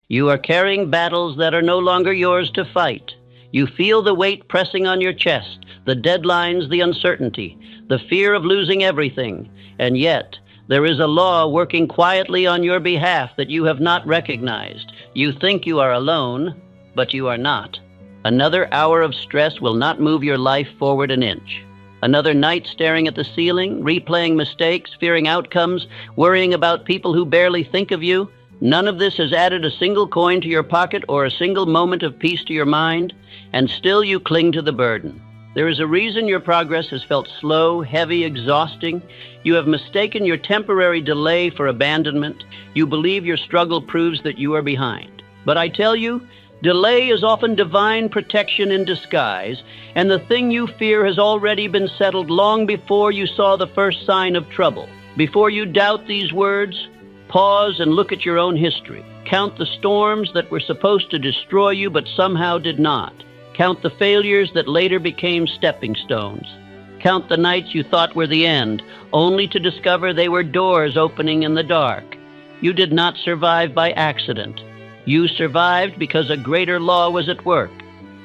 You are carrying battles that are no longer yours to fight. You feel the weight pressing on your chest, the deadlines, the uncertainty, the fear of losing everything, and yet there is a law working quietly on your behalf that you have not recognized. You think you are alone, but you are not. Another hour of stress will not move your life forward an inch. Another night staring at the ceiling, replaying mistakes, fearing outcomes, worrying about people who barely think of you. None of this has added a single coin to your pocket or a single moment of peace to your mind, and still you cling to the burden. There is a reason your progress has felt slow, heavy, exhausting. You have mistaken your temporary delay for abandonment. You believe your struggle proves that you are behind. But I tell you, delay is often divine protection in disguise, and the thing you fear has already been settled long before you saw the first sign of trouble. Before you doubt these words, pause and look at your own history. Count the storms that were supposed to destroy you but somehow did not. Count the failures that later became stepping stones. Count the nights you thought were the end, only to discover they were doors opening in the dark. You did not survive by accident. You survived because a greater law was at work.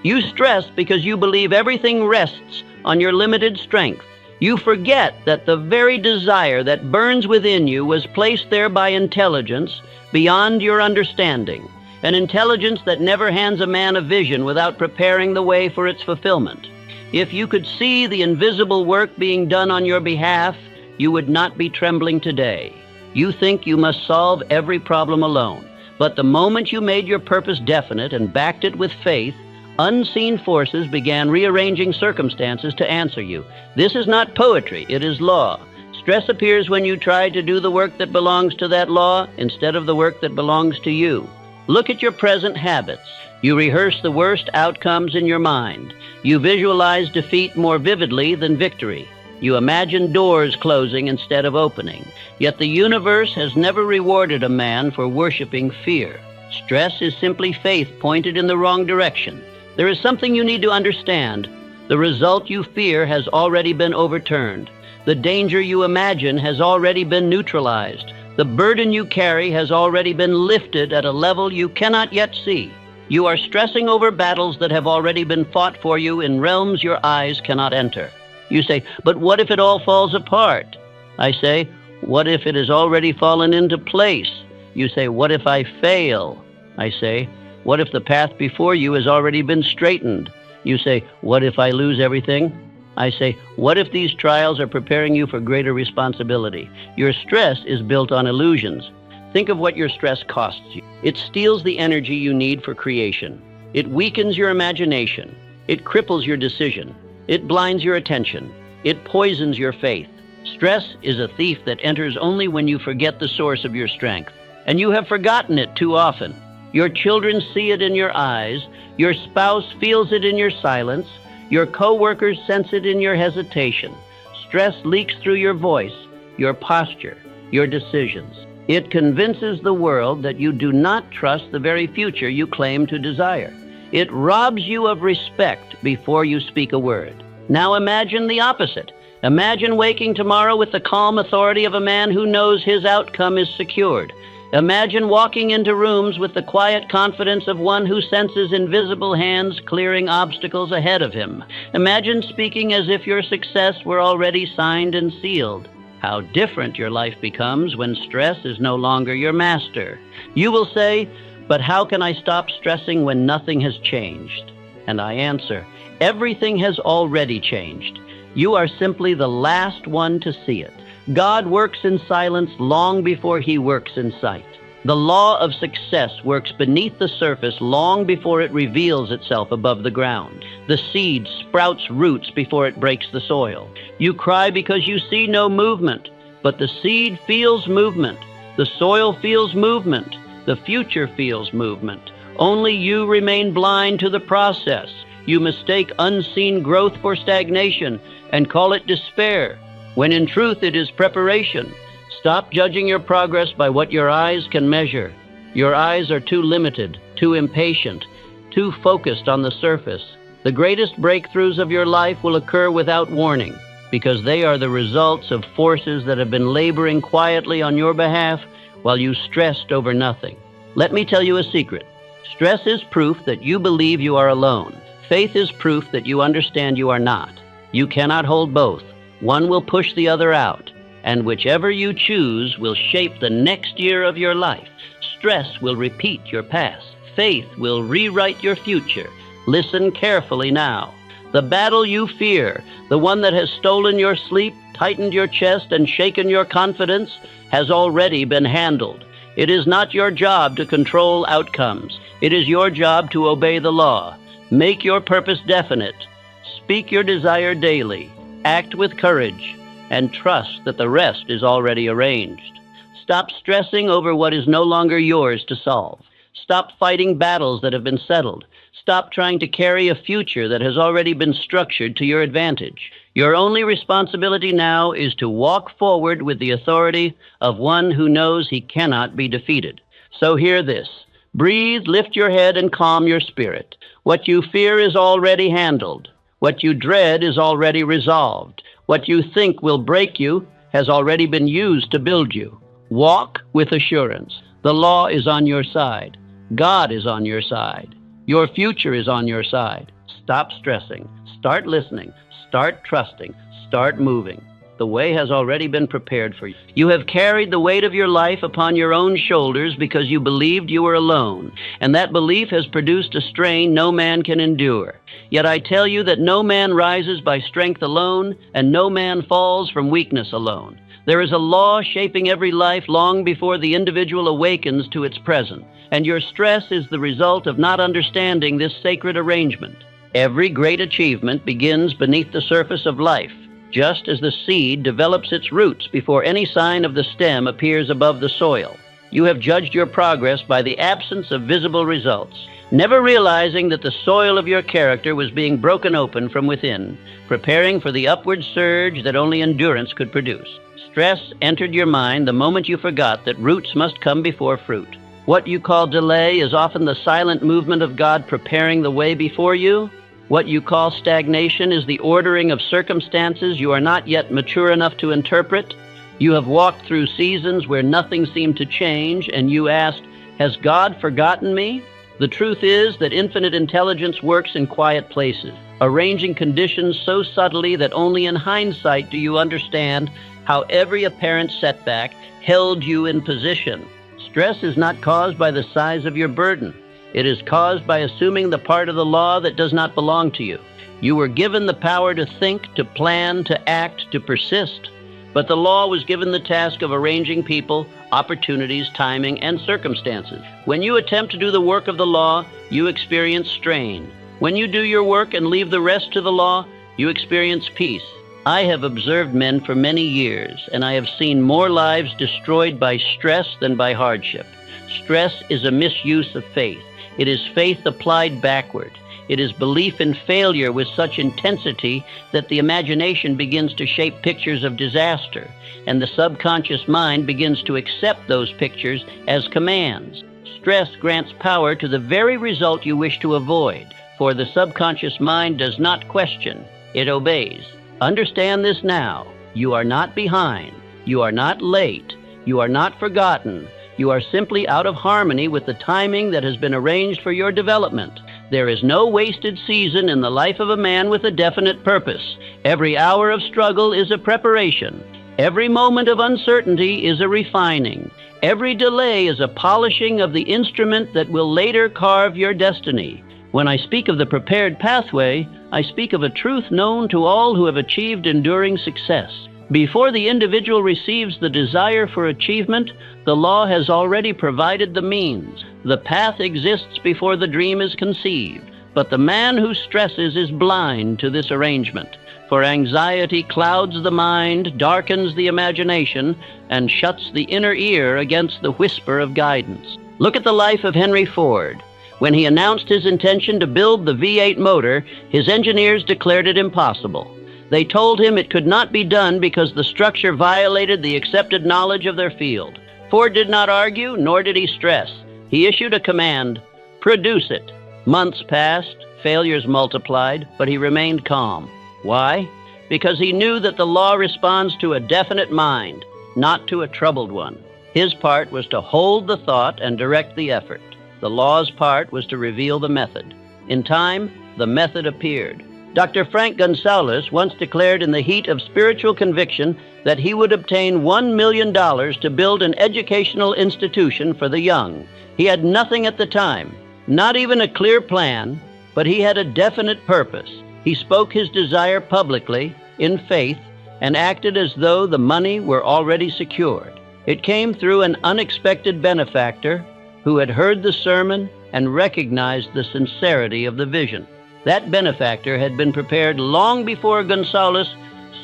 You stress because you believe everything rests on your limited strength. You forget that the very desire that burns within you was placed there by intelligence beyond your understanding, an intelligence that never hands a man a vision without preparing the way for its fulfillment. If you could see the invisible work being done on your behalf, you would not be trembling today. You think you must solve every problem alone. But the moment you made your purpose definite and backed it with faith, unseen forces began rearranging circumstances to answer you. This is not poetry, it is law. Stress appears when you try to do the work that belongs to that law instead of the work that belongs to you. Look at your present habits. You rehearse the worst outcomes in your mind. You visualize defeat more vividly than victory. You imagine doors closing instead of opening. Yet the universe has never rewarded a man for worshiping fear. Stress is simply faith pointed in the wrong direction. There is something you need to understand. The result you fear has already been overturned. The danger you imagine has already been neutralized. The burden you carry has already been lifted at a level you cannot yet see. You are stressing over battles that have already been fought for you in realms your eyes cannot enter. You say, but what if it all falls apart? I say, what if it has already fallen into place? You say, what if I fail? I say, what if the path before you has already been straightened? You say, what if I lose everything? I say, what if these trials are preparing you for greater responsibility? Your stress is built on illusions. Think of what your stress costs you. It steals the energy you need for creation. It weakens your imagination. It cripples your decision. It blinds your attention. It poisons your faith. Stress is a thief that enters only when you forget the source of your strength. And you have forgotten it too often. Your children see it in your eyes. Your spouse feels it in your silence. Your co-workers sense it in your hesitation. Stress leaks through your voice, your posture, your decisions. It convinces the world that you do not trust the very future you claim to desire. It robs you of respect before you speak a word. Now imagine the opposite. Imagine waking tomorrow with the calm authority of a man who knows his outcome is secured. Imagine walking into rooms with the quiet confidence of one who senses invisible hands clearing obstacles ahead of him. Imagine speaking as if your success were already signed and sealed. How different your life becomes when stress is no longer your master. You will say, but how can I stop stressing when nothing has changed? And I answer, everything has already changed. You are simply the last one to see it. God works in silence long before he works in sight. The law of success works beneath the surface long before it reveals itself above the ground. The seed sprouts roots before it breaks the soil. You cry because you see no movement, but the seed feels movement. The soil feels movement. The future feels movement. Only you remain blind to the process. You mistake unseen growth for stagnation and call it despair, when in truth it is preparation. Stop judging your progress by what your eyes can measure. Your eyes are too limited, too impatient, too focused on the surface. The greatest breakthroughs of your life will occur without warning, because they are the results of forces that have been laboring quietly on your behalf while you stressed over nothing. Let me tell you a secret. Stress is proof that you believe you are alone. Faith is proof that you understand you are not. You cannot hold both. One will push the other out, and whichever you choose will shape the next year of your life. Stress will repeat your past. Faith will rewrite your future. Listen carefully now. The battle you fear, the one that has stolen your sleep, tightened your chest, and shaken your confidence, has already been handled. It is not your job to control outcomes. It is your job to obey the law. Make your purpose definite. Speak your desire daily. Act with courage, and trust that the rest is already arranged. Stop stressing over what is no longer yours to solve. Stop fighting battles that have been settled. Stop trying to carry a future that has already been structured to your advantage. Your only responsibility now is to walk forward with the authority of one who knows he cannot be defeated. So hear this. Breathe, lift your head, and calm your spirit. What you fear is already handled. What you dread is already resolved. What you think will break you has already been used to build you. Walk with assurance. The law is on your side. God is on your side. Your future is on your side. Stop stressing. Start listening. Start trusting. Start moving. The way has already been prepared for you. You have carried the weight of your life upon your own shoulders because you believed you were alone, and that belief has produced a strain no man can endure. Yet I tell you that no man rises by strength alone, and no man falls from weakness alone. There is a law shaping every life long before the individual awakens to its present, and your stress is the result of not understanding this sacred arrangement. Every great achievement begins beneath the surface of life, just as the seed develops its roots before any sign of the stem appears above the soil. You have judged your progress by the absence of visible results, never realizing that the soil of your character was being broken open from within, preparing for the upward surge that only endurance could produce. Stress entered your mind the moment you forgot that roots must come before fruit. What you call delay is often the silent movement of God preparing the way before you. What you call stagnation is the ordering of circumstances you are not yet mature enough to interpret. You have walked through seasons where nothing seemed to change, and you asked, "Has God forgotten me?" The truth is that infinite intelligence works in quiet places, arranging conditions so subtly that only in hindsight do you understand how every apparent setback held you in position. Stress is not caused by the size of your burden. It is caused by assuming the part of the law that does not belong to you. You were given the power to think, to plan, to act, to persist, but the law was given the task of arranging people, opportunities, timing, and circumstances. When you attempt to do the work of the law, you experience strain. When you do your work and leave the rest to the law, you experience peace. I have observed men for many years, and I have seen more lives destroyed by stress than by hardship. Stress is a misuse of faith. It is faith applied backward. It is belief in failure with such intensity that the imagination begins to shape pictures of disaster, and the subconscious mind begins to accept those pictures as commands. Stress grants power to the very result you wish to avoid, for the subconscious mind does not question, it obeys. Understand this now. You are not behind. You are not late. You are not forgotten. You are simply out of harmony with the timing that has been arranged for your development. There is no wasted season in the life of a man with a definite purpose. Every hour of struggle is a preparation. Every moment of uncertainty is a refining. Every delay is a polishing of the instrument that will later carve your destiny. When I speak of the prepared pathway, I speak of a truth known to all who have achieved enduring success. Before the individual receives the desire for achievement, the law has already provided the means. The path exists before the dream is conceived, but the man who stresses is blind to this arrangement, for anxiety clouds the mind, darkens the imagination, and shuts the inner ear against the whisper of guidance. Look at the life of Henry Ford. When he announced his intention to build the V8 motor, his engineers declared it impossible. They told him it could not be done because the structure violated the accepted knowledge of their field. Ford did not argue, nor did he stress. He issued a command, "Produce it." Months passed, failures multiplied, but he remained calm. Why? Because he knew that the law responds to a definite mind, not to a troubled one. His part was to hold the thought and direct the effort. The law's part was to reveal the method. In time, the method appeared. Dr. Frank Gonzalez once declared in the heat of spiritual conviction that he would obtain $1 million to build an educational institution for the young. He had nothing at the time, not even a clear plan, but he had a definite purpose. He spoke his desire publicly, in faith, and acted as though the money were already secured. It came through an unexpected benefactor who had heard the sermon and recognized the sincerity of the vision. That benefactor had been prepared long before Gonzalez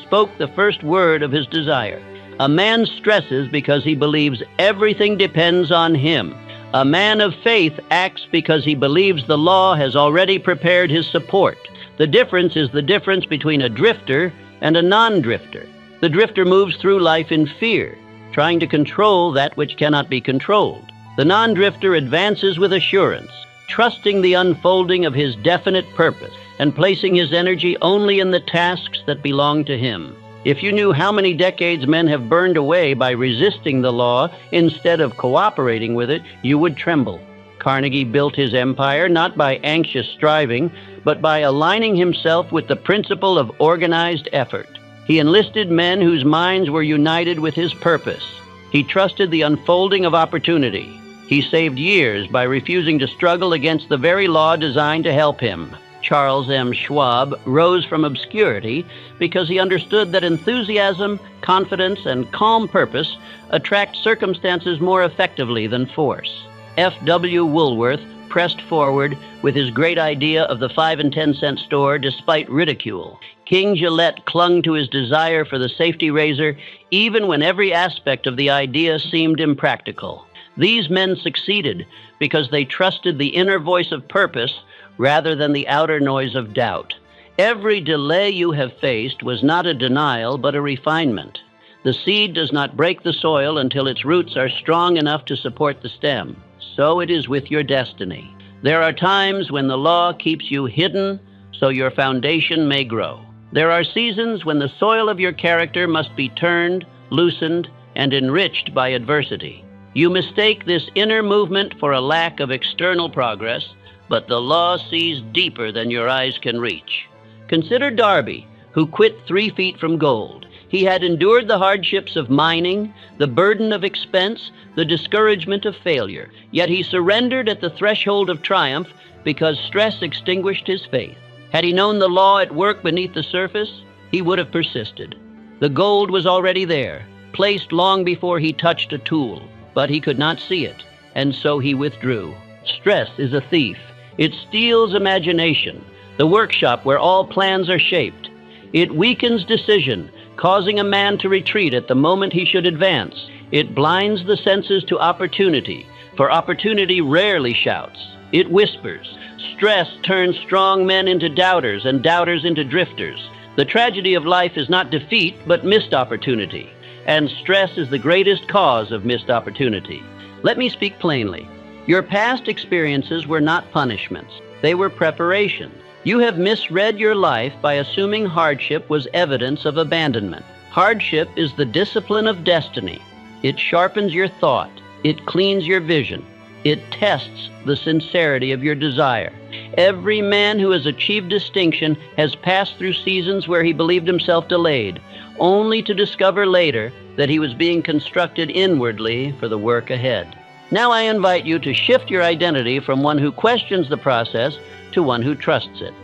spoke the first word of his desire. A man stresses because he believes everything depends on him. A man of faith acts because he believes the law has already prepared his support. The difference is the difference between a drifter and a non-drifter. The drifter moves through life in fear, trying to control that which cannot be controlled. The non-drifter advances with assurance, trusting the unfolding of his definite purpose and placing his energy only in the tasks that belong to him. If you knew how many decades men have burned away by resisting the law instead of cooperating with it, you would tremble. Carnegie built his empire not by anxious striving, but by aligning himself with the principle of organized effort. He enlisted men whose minds were united with his purpose. He trusted the unfolding of opportunity. He saved years by refusing to struggle against the very law designed to help him. Charles M. Schwab rose from obscurity because he understood that enthusiasm, confidence, and calm purpose attract circumstances more effectively than force. F. W. Woolworth pressed forward with his great idea of the 5 and 10 cent store despite ridicule. King Gillette clung to his desire for the safety razor even when every aspect of the idea seemed impractical. These men succeeded because they trusted the inner voice of purpose rather than the outer noise of doubt. Every delay you have faced was not a denial, but a refinement. The seed does not break the soil until its roots are strong enough to support the stem. So it is with your destiny. There are times when the law keeps you hidden so your foundation may grow. There are seasons when the soil of your character must be turned, loosened, and enriched by adversity. You mistake this inner movement for a lack of external progress, but the law sees deeper than your eyes can reach. Consider Darby, who quit 3 feet from gold. He had endured the hardships of mining, the burden of expense, the discouragement of failure, yet he surrendered at the threshold of triumph because stress extinguished his faith. Had he known the law at work beneath the surface, he would have persisted. The gold was already there, placed long before he touched a tool, but he could not see it, and so he withdrew. Stress is a thief. It steals imagination, the workshop where all plans are shaped. It weakens decision, causing a man to retreat at the moment he should advance. It blinds the senses to opportunity, for opportunity rarely shouts. It whispers. Stress turns strong men into doubters and doubters into drifters. The tragedy of life is not defeat, but missed opportunity. And stress is the greatest cause of missed opportunity. Let me speak plainly. Your past experiences were not punishments. They were preparation. You have misread your life by assuming hardship was evidence of abandonment. Hardship is the discipline of destiny. It sharpens your thought. It cleans your vision. It tests the sincerity of your desire. Every man who has achieved distinction has passed through seasons where he believed himself delayed, only to discover later that he was being constructed inwardly for the work ahead. Now I invite you to shift your identity from one who questions the process to one who trusts it.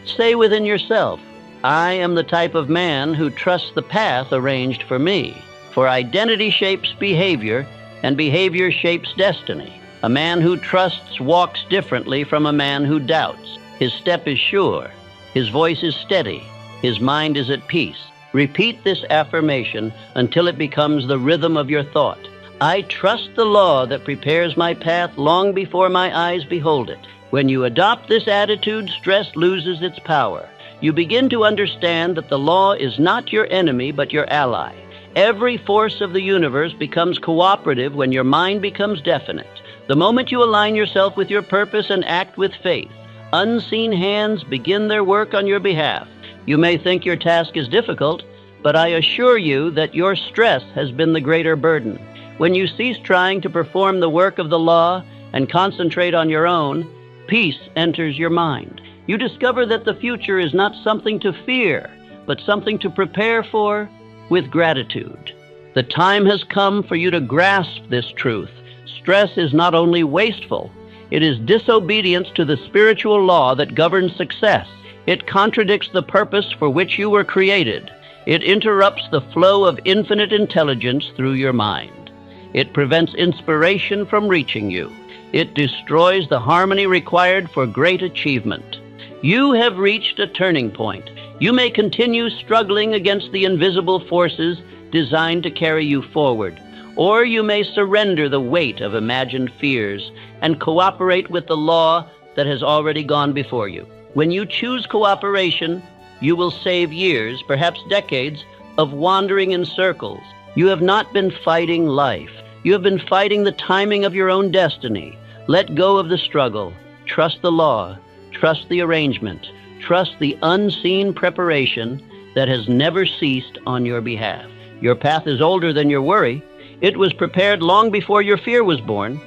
Say within yourself, I am the type of man who trusts the path arranged for me. For identity shapes behavior, and behavior shapes destiny. A man who trusts walks differently from a man who doubts. His step is sure. His voice is steady. His mind is at peace. Repeat this affirmation until it becomes the rhythm of your thought. I trust the law that prepares my path long before my eyes behold it. When you adopt this attitude, stress loses its power. You begin to understand that the law is not your enemy, but your ally. Every force of the universe becomes cooperative when your mind becomes definite. The moment you align yourself with your purpose and act with faith, unseen hands begin their work on your behalf. You may think your task is difficult, but I assure you that your stress has been the greater burden. When you cease trying to perform the work of the law and concentrate on your own, peace enters your mind. You discover that the future is not something to fear, but something to prepare for with gratitude. The time has come for you to grasp this truth. Stress is not only wasteful, it is disobedience to the spiritual law that governs success. It contradicts the purpose for which you were created. It interrupts the flow of infinite intelligence through your mind. It prevents inspiration from reaching you. It destroys the harmony required for great achievement. You have reached a turning point. You may continue struggling against the invisible forces designed to carry you forward, or you may surrender the weight of imagined fears and cooperate with the law that has already gone before you. When you choose cooperation, you will save years, perhaps decades, of wandering in circles. You have not been fighting life. You have been fighting the timing of your own destiny. Let go of the struggle. Trust the law. Trust the arrangement. Trust the unseen preparation that has never ceased on your behalf. Your path is older than your worry. It was prepared long before your fear was born.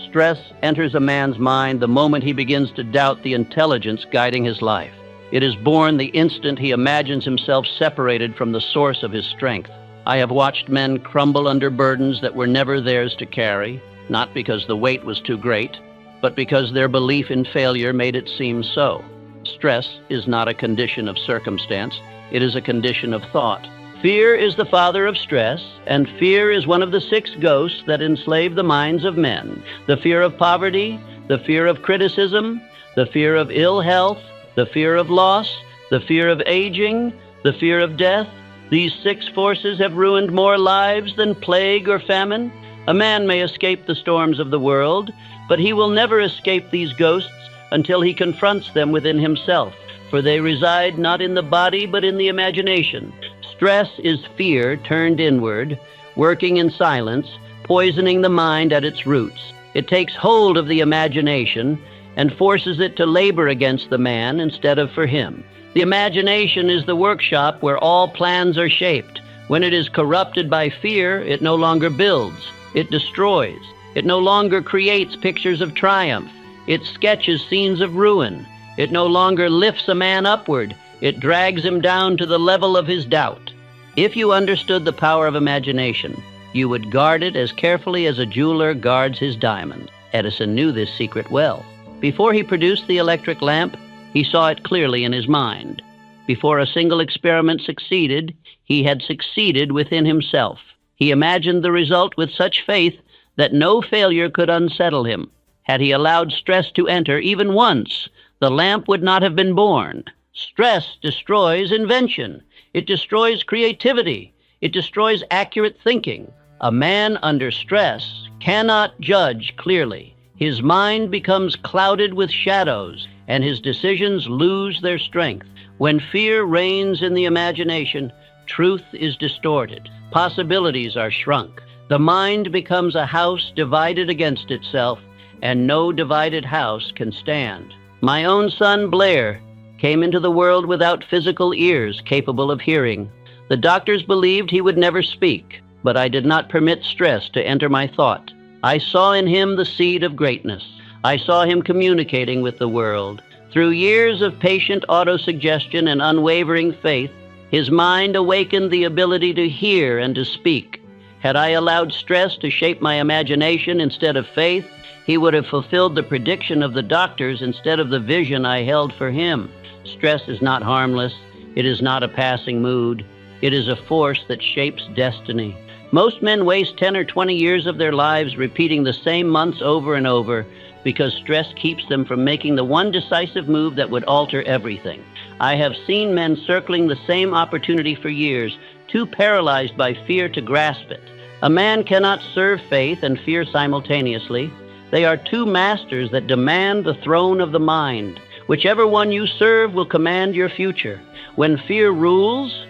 Stress enters a man's mind the moment he begins to doubt the intelligence guiding his life. It is born the instant he imagines himself separated from the source of his strength. I have watched men crumble under burdens that were never theirs to carry, not because the weight was too great, but because their belief in failure made it seem so. Stress is not a condition of circumstance, it is a condition of thought. Fear is the father of stress, and fear is one of the 6 ghosts that enslave the minds of men. The fear of poverty, the fear of criticism, the fear of ill health, the fear of loss, the fear of aging, the fear of death. These 6 forces have ruined more lives than plague or famine. A man may escape the storms of the world, but he will never escape these ghosts until he confronts them within himself, for they reside not in the body but in the imagination. Stress is fear turned inward, working in silence, poisoning the mind at its roots. It takes hold of the imagination and forces it to labor against the man instead of for him. The imagination is the workshop where all plans are shaped. When it is corrupted by fear, it no longer builds, it destroys. It no longer creates pictures of triumph. It sketches scenes of ruin. It no longer lifts a man upward. It drags him down to the level of his doubt. If you understood the power of imagination, you would guard it as carefully as a jeweler guards his diamond. Edison knew this secret well. Before he produced the electric lamp, he saw it clearly in his mind. Before a single experiment succeeded, he had succeeded within himself. He imagined the result with such faith that no failure could unsettle him. Had he allowed stress to enter even once, the lamp would not have been born. Stress destroys invention. It destroys creativity. It destroys accurate thinking. A man under stress cannot judge clearly. His mind becomes clouded with shadows, and his decisions lose their strength. When fear reigns in the imagination, truth is distorted. Possibilities are shrunk. The mind becomes a house divided against itself, and no divided house can stand. My own son, Blair, came into the world without physical ears capable of hearing. The doctors believed he would never speak, but I did not permit stress to enter my thought. I saw in him the seed of greatness. I saw him communicating with the world. Through years of patient autosuggestion and unwavering faith, his mind awakened the ability to hear and to speak. Had I allowed stress to shape my imagination instead of faith, he would have fulfilled the prediction of the doctors instead of the vision I held for him. Stress is not harmless. It is not a passing mood. It is a force that shapes destiny. Most men waste 10 or 20 years of their lives repeating the same months over and over because stress keeps them from making the one decisive move that would alter everything. I have seen men circling the same opportunity for years, too paralyzed by fear to grasp it. A man cannot serve faith and fear simultaneously. They are 2 masters that demand the throne of the mind. Whichever one you serve will command your future. When fear rules,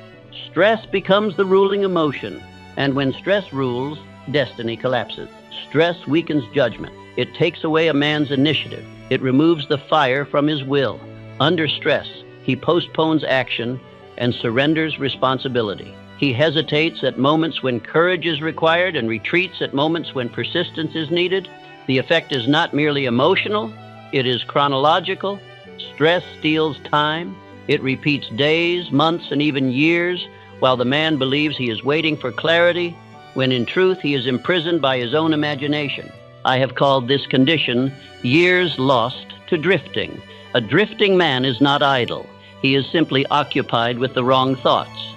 stress becomes the ruling emotion. And when stress rules, destiny collapses. Stress weakens judgment. It takes away a man's initiative. It removes the fire from his will. Under stress, he postpones action and surrenders responsibility. He hesitates at moments when courage is required and retreats at moments when persistence is needed. The effect is not merely emotional, it is chronological. Stress steals time. It repeats days, months, and even years, while the man believes he is waiting for clarity, when in truth he is imprisoned by his own imagination. I have called this condition years lost to drifting. A drifting man is not idle. He is simply occupied with the wrong thoughts.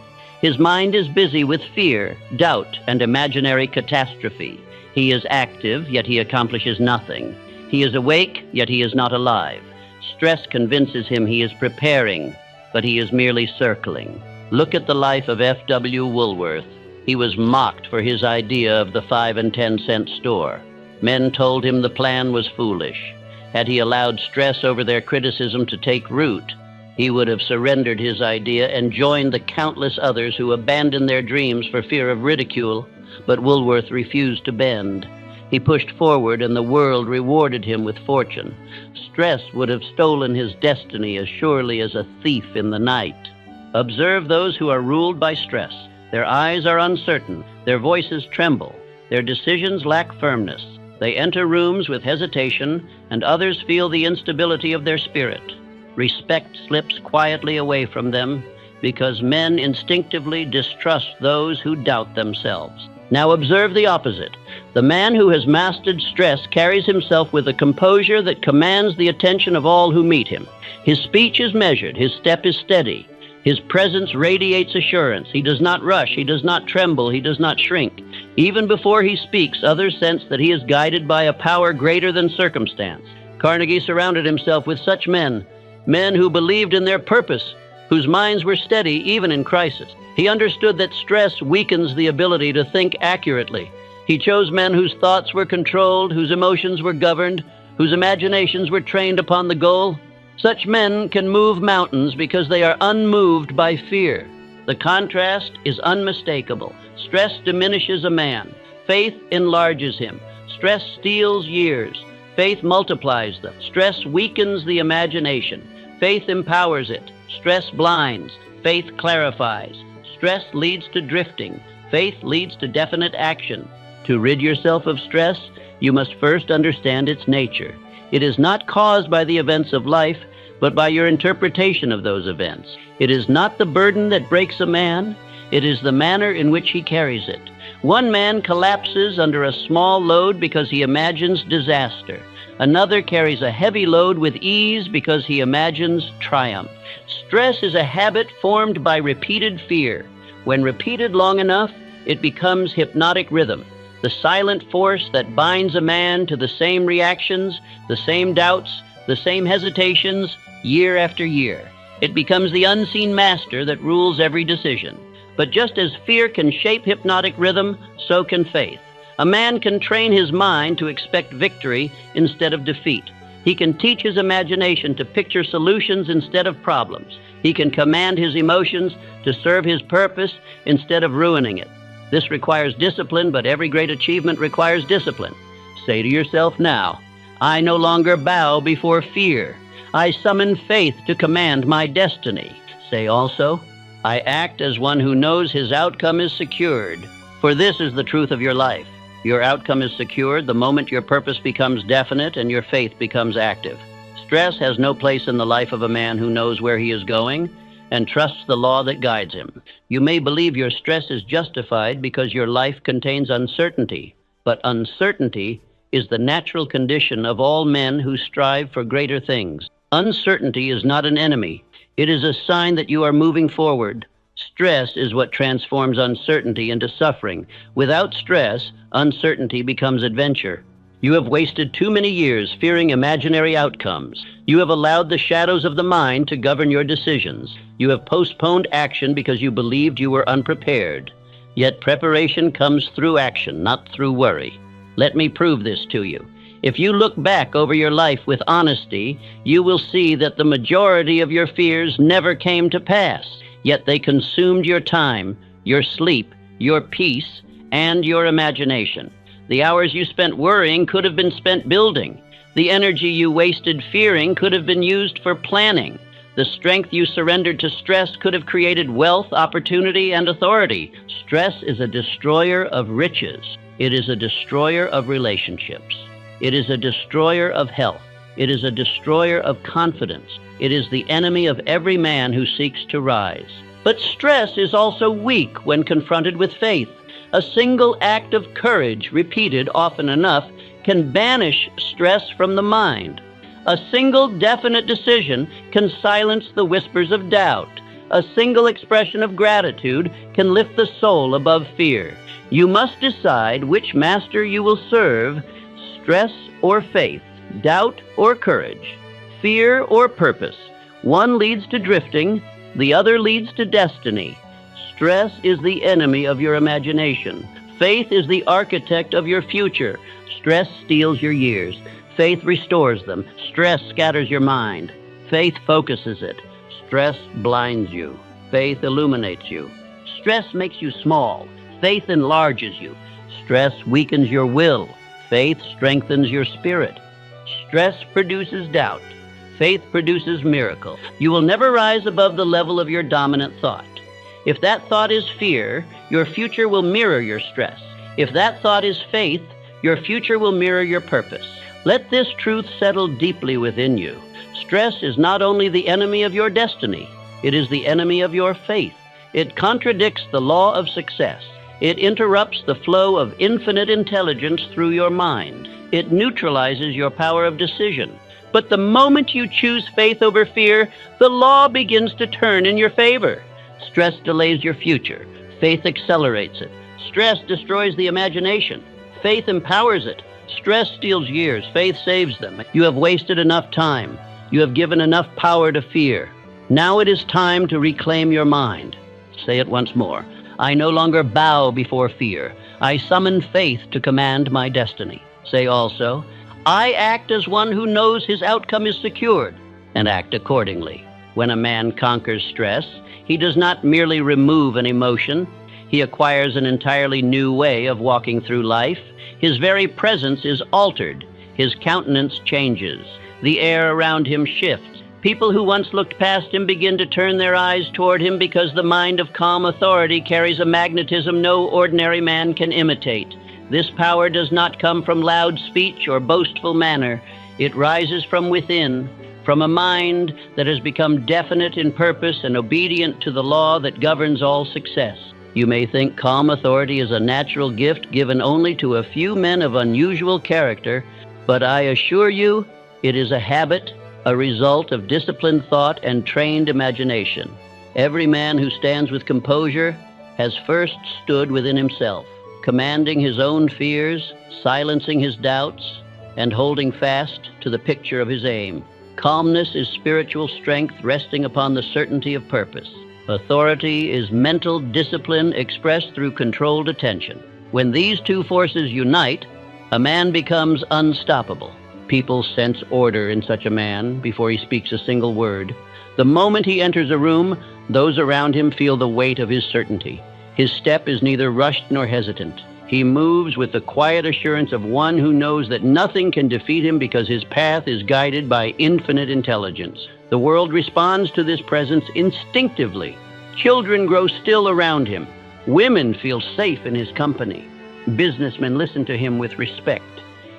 His mind is busy with fear, doubt, and imaginary catastrophe. He is active, yet he accomplishes nothing. He is awake, yet he is not alive. Stress convinces him he is preparing, but he is merely circling. Look at the life of F.W. Woolworth. He was mocked for his idea of the 5 and 10 cent store. Men told him the plan was foolish. Had he allowed stress over their criticism to take root, he would have surrendered his idea and joined the countless others who abandoned their dreams for fear of ridicule. But Woolworth refused to bend. He pushed forward, and the world rewarded him with fortune. Stress would have stolen his destiny as surely as a thief in the night. Observe those who are ruled by stress. Their eyes are uncertain, their voices tremble, their decisions lack firmness. They enter rooms with hesitation, and others feel the instability of their spirit. Respect slips quietly away from them because men instinctively distrust those who doubt themselves. Now observe the opposite. The man who has mastered stress carries himself with a composure that commands the attention of all who meet him. His speech is measured, his step is steady. His presence radiates assurance. He does not rush, he does not tremble, he does not shrink. Even before he speaks, others sense that he is guided by a power greater than circumstance. Carnegie surrounded himself with such men who believed in their purpose, whose minds were steady even in crisis. He understood that stress weakens the ability to think accurately. He chose men whose thoughts were controlled, whose emotions were governed, whose imaginations were trained upon the goal. Such men can move mountains because they are unmoved by fear. The contrast is unmistakable. Stress diminishes a man. Faith enlarges him. Stress steals years. Faith multiplies them. Stress weakens the imagination. Faith empowers it. Stress blinds. Faith clarifies. Stress leads to drifting. Faith leads to definite action. To rid yourself of stress, you must first understand its nature. It is not caused by the events of life, but by your interpretation of those events. It is not the burden that breaks a man, it is the manner in which he carries it. One man collapses under a small load because he imagines disaster. Another carries a heavy load with ease because he imagines triumph. Stress is a habit formed by repeated fear. When repeated long enough, it becomes hypnotic rhythm, the silent force that binds a man to the same reactions, the same doubts, the same hesitations, year after year. It becomes the unseen master that rules every decision. But just as fear can shape hypnotic rhythm, so can faith. A man can train his mind to expect victory instead of defeat. He can teach his imagination to picture solutions instead of problems. He can command his emotions to serve his purpose instead of ruining it. This requires discipline, but every great achievement requires discipline. Say to yourself now, I no longer bow before fear. I summon faith to command my destiny. Say also, I act as one who knows his outcome is secured. For this is the truth of your life. Your outcome is secured the moment your purpose becomes definite and your faith becomes active. Stress has no place in the life of a man who knows where he is going and trusts the law that guides him. You may believe your stress is justified because your life contains uncertainty, but uncertainty is the natural condition of all men who strive for greater things. Uncertainty is not an enemy. It is a sign that you are moving forward. Stress is what transforms uncertainty into suffering. Without stress, uncertainty becomes adventure. You have wasted too many years fearing imaginary outcomes. You have allowed the shadows of the mind to govern your decisions. You have postponed action because you believed you were unprepared. Yet preparation comes through action, not through worry. Let me prove this to you. If you look back over your life with honesty, you will see that the majority of your fears never came to pass. Yet they consumed your time, your sleep, your peace, and your imagination. The hours you spent worrying could have been spent building. The energy you wasted fearing could have been used for planning. The strength you surrendered to stress could have created wealth, opportunity, and authority. Stress is a destroyer of riches. It is a destroyer of relationships. It is a destroyer of health. It is a destroyer of confidence. It is the enemy of every man who seeks to rise. But stress is also weak when confronted with faith. A single act of courage, repeated often enough, can banish stress from the mind. A single definite decision can silence the whispers of doubt. A single expression of gratitude can lift the soul above fear. You must decide which master you will serve, stress or faith, doubt or courage, fear or purpose. One leads to drifting, the other leads to destiny. Stress is the enemy of your imagination. Faith is the architect of your future. Stress steals your years. Faith restores them. Stress scatters your mind. Faith focuses it. Stress blinds you. Faith illuminates you. Stress makes you small. Faith enlarges you. Stress weakens your will. Faith strengthens your spirit. Stress produces doubt. Faith produces miracle. You will never rise above the level of your dominant thought. If that thought is fear, your future will mirror your stress. If that thought is faith, your future will mirror your purpose. Let this truth settle deeply within you. Stress is not only the enemy of your destiny, it is the enemy of your faith. It contradicts the law of success. It interrupts the flow of infinite intelligence through your mind. It neutralizes your power of decision. But the moment you choose faith over fear, the law begins to turn in your favor. Stress delays your future. Faith accelerates it. Stress destroys the imagination. Faith empowers it. Stress steals years. Faith saves them. You have wasted enough time. You have given enough power to fear. Now it is time to reclaim your mind. Say it once more. I no longer bow before fear. I summon faith to command my destiny. Say also, I act as one who knows his outcome is secured, and act accordingly. When a man conquers stress, he does not merely remove an emotion. He acquires an entirely new way of walking through life. His very presence is altered. His countenance changes. The air around him shifts. People who once looked past him begin to turn their eyes toward him because the mind of calm authority carries a magnetism no ordinary man can imitate. This power does not come from loud speech or boastful manner. It rises from within, from a mind that has become definite in purpose and obedient to the law that governs all success. You may think calm authority is a natural gift given only to a few men of unusual character, but I assure you it is a habit, a result of disciplined thought and trained imagination. Every man who stands with composure has first stood within himself, commanding his own fears, silencing his doubts, and holding fast to the picture of his aim. Calmness is spiritual strength resting upon the certainty of purpose. Authority is mental discipline expressed through controlled attention. When these two forces unite, a man becomes unstoppable. People sense order in such a man before he speaks a single word. The moment he enters a room, those around him feel the weight of his certainty. His step is neither rushed nor hesitant. He moves with the quiet assurance of one who knows that nothing can defeat him because his path is guided by infinite intelligence. The world responds to this presence instinctively. Children grow still around him. Women feel safe in his company. Businessmen listen to him with respect.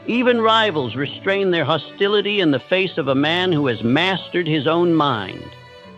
Even rivals restrain their hostility in the face of a man who has mastered his own mind.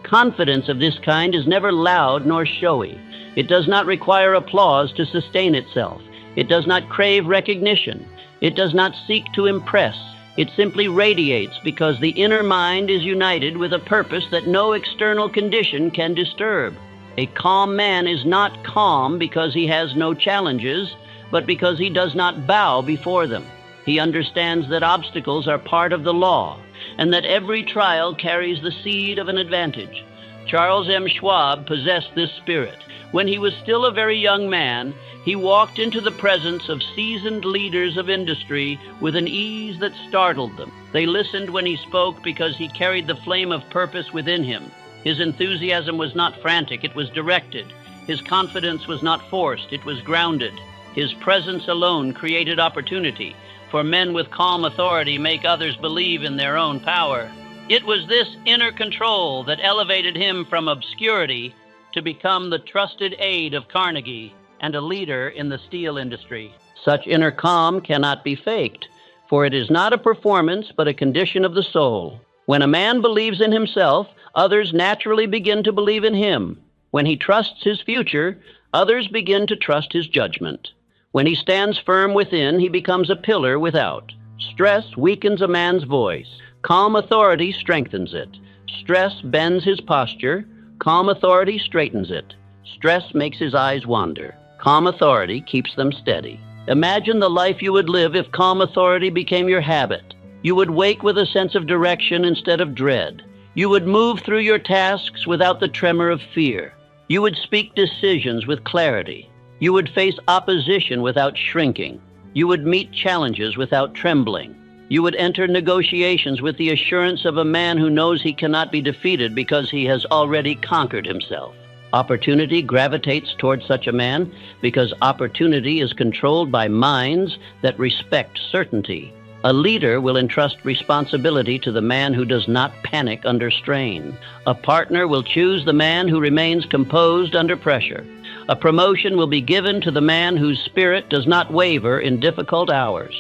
Confidence of this kind is never loud nor showy. It does not require applause to sustain itself. It does not crave recognition. It does not seek to impress. It simply radiates because the inner mind is united with a purpose that no external condition can disturb. A calm man is not calm because he has no challenges, but because he does not bow before them. He understands that obstacles are part of the law, and that every trial carries the seed of an advantage. Charles M. Schwab possessed this spirit. When he was still a very young man, he walked into the presence of seasoned leaders of industry with an ease that startled them. They listened when he spoke because he carried the flame of purpose within him. His enthusiasm was not frantic, it was directed. His confidence was not forced, it was grounded. His presence alone created opportunity, for men with calm authority make others believe in their own power. It was this inner control that elevated him from obscurity to become the trusted aide of Carnegie and a leader in the steel industry. Such inner calm cannot be faked, for it is not a performance but a condition of the soul. When a man believes in himself, others naturally begin to believe in him. When he trusts his future, others begin to trust his judgment. When he stands firm within, he becomes a pillar without. Stress weakens a man's voice. Calm authority strengthens it. Stress bends his posture. Calm authority straightens it. Stress makes his eyes wander. Calm authority keeps them steady. Imagine the life you would live if calm authority became your habit. You would wake with a sense of direction instead of dread. You would move through your tasks without the tremor of fear. You would speak decisions with clarity. You would face opposition without shrinking. You would meet challenges without trembling. You would enter negotiations with the assurance of a man who knows he cannot be defeated because he has already conquered himself. Opportunity gravitates toward such a man because opportunity is controlled by minds that respect certainty. A leader will entrust responsibility to the man who does not panic under strain. A partner will choose the man who remains composed under pressure. A promotion will be given to the man whose spirit does not waver in difficult hours.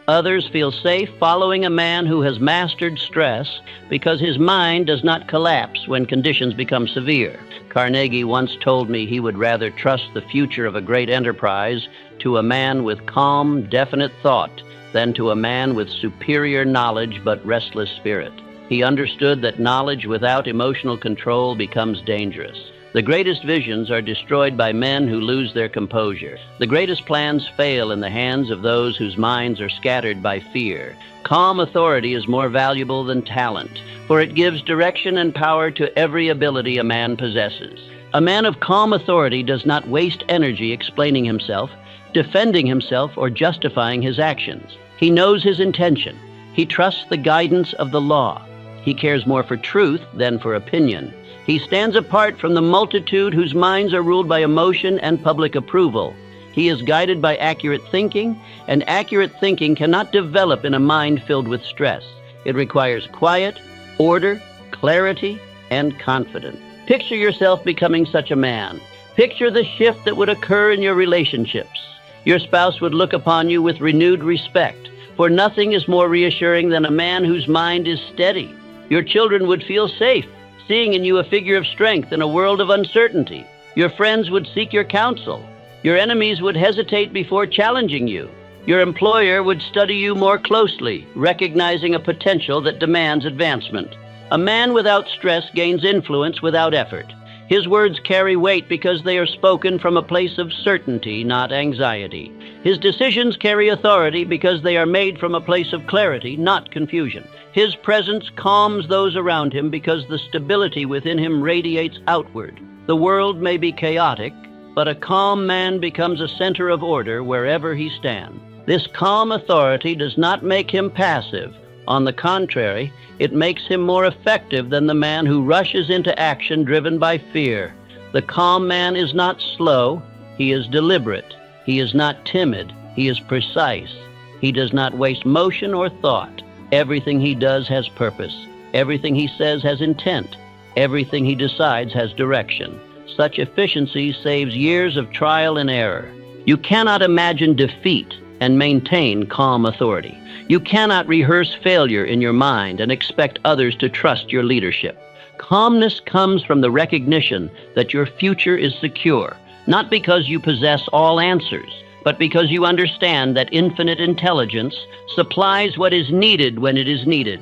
Others feel safe following a man who has mastered stress because his mind does not collapse when conditions become severe. Carnegie once told me he would rather trust the future of a great enterprise to a man with calm, definite thought than to a man with superior knowledge but restless spirit. He understood that knowledge without emotional control becomes dangerous. The greatest visions are destroyed by men who lose their composure. The greatest plans fail in the hands of those whose minds are scattered by fear. Calm authority is more valuable than talent, for it gives direction and power to every ability a man possesses. A man of calm authority does not waste energy explaining himself, defending himself, or justifying his actions. He knows his intention. He trusts the guidance of the law. He cares more for truth than for opinion. He stands apart from the multitude whose minds are ruled by emotion and public approval. He is guided by accurate thinking, and accurate thinking cannot develop in a mind filled with stress. It requires quiet, order, clarity, and confidence. Picture yourself becoming such a man. Picture the shift that would occur in your relationships. Your spouse would look upon you with renewed respect, for nothing is more reassuring than a man whose mind is steady. Your children would feel safe, seeing in you a figure of strength in a world of uncertainty. Your friends would seek your counsel. Your enemies would hesitate before challenging you. Your employer would study you more closely, recognizing a potential that demands advancement. A man without stress gains influence without effort. His words carry weight because they are spoken from a place of certainty, not anxiety. His decisions carry authority because they are made from a place of clarity, not confusion. His presence calms those around him because the stability within him radiates outward. The world may be chaotic, but a calm man becomes a center of order wherever he stands. This calm authority does not make him passive. On the contrary, it makes him more effective than the man who rushes into action driven by fear. The calm man is not slow, he is deliberate. He is not timid, he is precise. He does not waste motion or thought. Everything he does has purpose. Everything he says has intent. Everything he decides has direction. Such efficiency saves years of trial and error. You cannot imagine defeat and maintain calm authority. You cannot rehearse failure in your mind and expect others to trust your leadership. Calmness comes from the recognition that your future is secure, not because you possess all answers, but because you understand that infinite intelligence supplies what is needed when it is needed.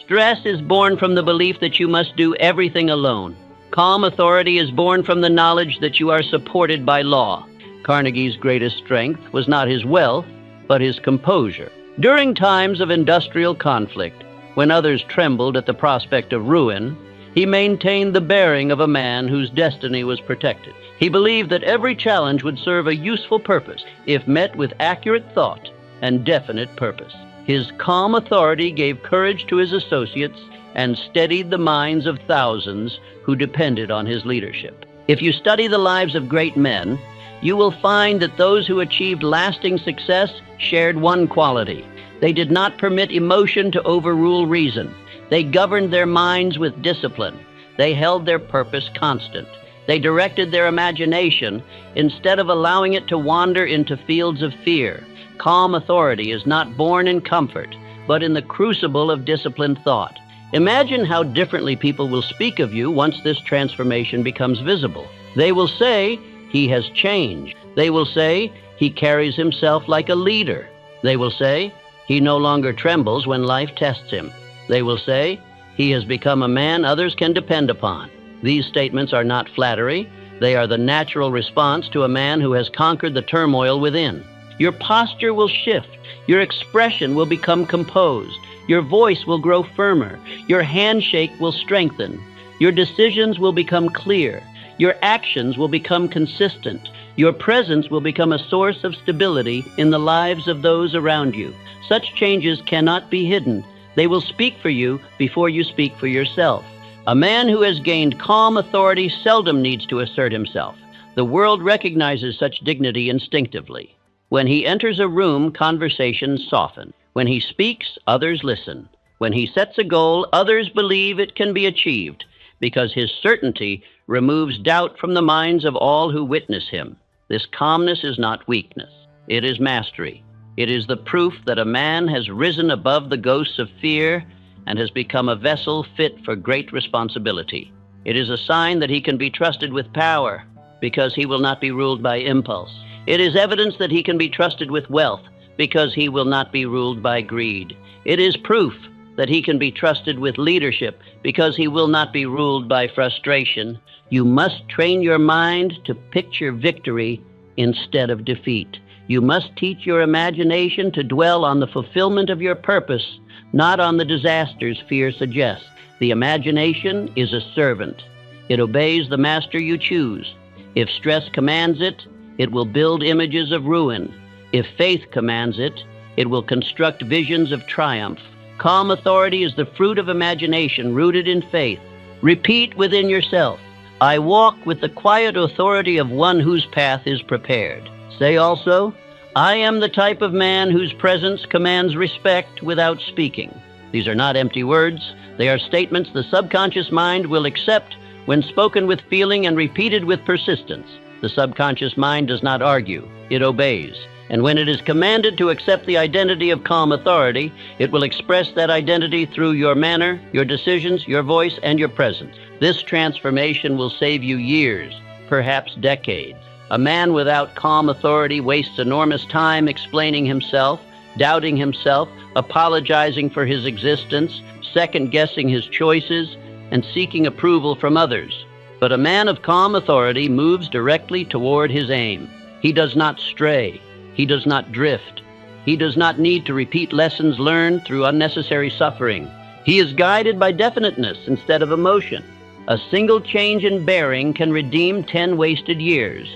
Stress is born from the belief that you must do everything alone. Calm authority is born from the knowledge that you are supported by law. Carnegie's greatest strength was not his wealth, but his composure. During times of industrial conflict, when others trembled at the prospect of ruin, he maintained the bearing of a man whose destiny was protected. He believed that every challenge would serve a useful purpose if met with accurate thought and definite purpose. His calm authority gave courage to his associates and steadied the minds of thousands who depended on his leadership. If you study the lives of great men, you will find that those who achieved lasting success shared one quality. They did not permit emotion to overrule reason. They governed their minds with discipline. They held their purpose constant. They directed their imagination instead of allowing it to wander into fields of fear. Calm authority is not born in comfort, but in the crucible of disciplined thought. Imagine how differently people will speak of you once this transformation becomes visible. They will say, "He has changed." They will say, "He carries himself like a leader." They will say, "He no longer trembles when life tests him." They will say, "He has become a man others can depend upon." These statements are not flattery. They are the natural response to a man who has conquered the turmoil within. Your posture will shift. Your expression will become composed. Your voice will grow firmer. Your handshake will strengthen. Your decisions will become clear. Your actions will become consistent. Your presence will become a source of stability in the lives of those around you. Such changes cannot be hidden. They will speak for you before you speak for yourself. A man who has gained calm authority seldom needs to assert himself. The world recognizes such dignity instinctively. When he enters a room, conversations soften. When he speaks, others listen. When he sets a goal, others believe it can be achieved, because his certainty removes doubt from the minds of all who witness him. This calmness is not weakness. It is mastery. It is the proof that a man has risen above the ghosts of fear and has become a vessel fit for great responsibility. It is a sign that he can be trusted with power, because he will not be ruled by impulse. It is evidence that he can be trusted with wealth, because he will not be ruled by greed. It is proof that he can be trusted with leadership, because he will not be ruled by frustration. You must train your mind to picture victory instead of defeat. You must teach your imagination to dwell on the fulfillment of your purpose, not on the disasters fear suggests. The imagination is a servant. It obeys the master you choose. If stress commands it, it will build images of ruin. If faith commands it, it will construct visions of triumph. Calm authority is the fruit of imagination rooted in faith. Repeat within yourself, "I walk with the quiet authority of one whose path is prepared." Say also, "I am the type of man whose presence commands respect without speaking." These are not empty words. They are statements the subconscious mind will accept when spoken with feeling and repeated with persistence. The subconscious mind does not argue. It obeys. And when it is commanded to accept the identity of calm authority, it will express that identity through your manner, your decisions, your voice, and your presence. This transformation will save you years, perhaps decades. A man without calm authority wastes enormous time explaining himself, doubting himself, apologizing for his existence, second-guessing his choices, and seeking approval from others. But a man of calm authority moves directly toward his aim. He does not stray. He does not drift. He does not need to repeat lessons learned through unnecessary suffering. He is guided by definiteness instead of emotion. A single change in bearing can redeem 10 wasted years.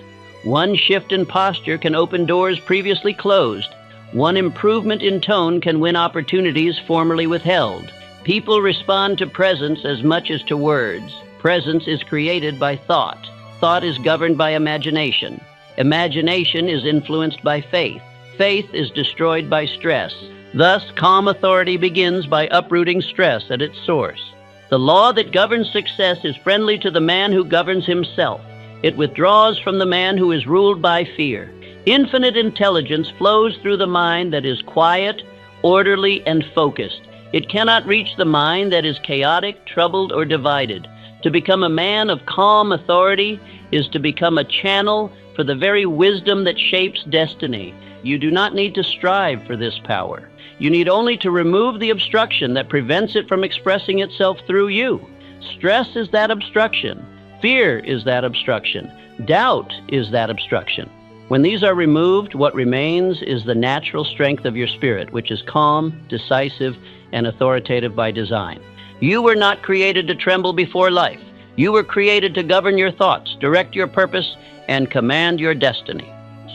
One shift in posture can open doors previously closed. One improvement in tone can win opportunities formerly withheld. People respond to presence as much as to words. Presence is created by thought. Thought is governed by imagination. Imagination is influenced by faith. Faith is destroyed by stress. Thus, calm authority begins by uprooting stress at its source. The law that governs success is friendly to the man who governs himself. It withdraws from the man who is ruled by fear. Infinite intelligence flows through the mind that is quiet, orderly, and focused. It cannot reach the mind that is chaotic, troubled, or divided. To become a man of calm authority is to become a channel for the very wisdom that shapes destiny. You do not need to strive for this power. You need only to remove the obstruction that prevents it from expressing itself through you. Stress is that obstruction. Fear is that obstruction. Doubt is that obstruction. When these are removed, what remains is the natural strength of your spirit, which is calm, decisive, and authoritative by design. You were not created to tremble before life. You were created to govern your thoughts, direct your purpose, and command your destiny.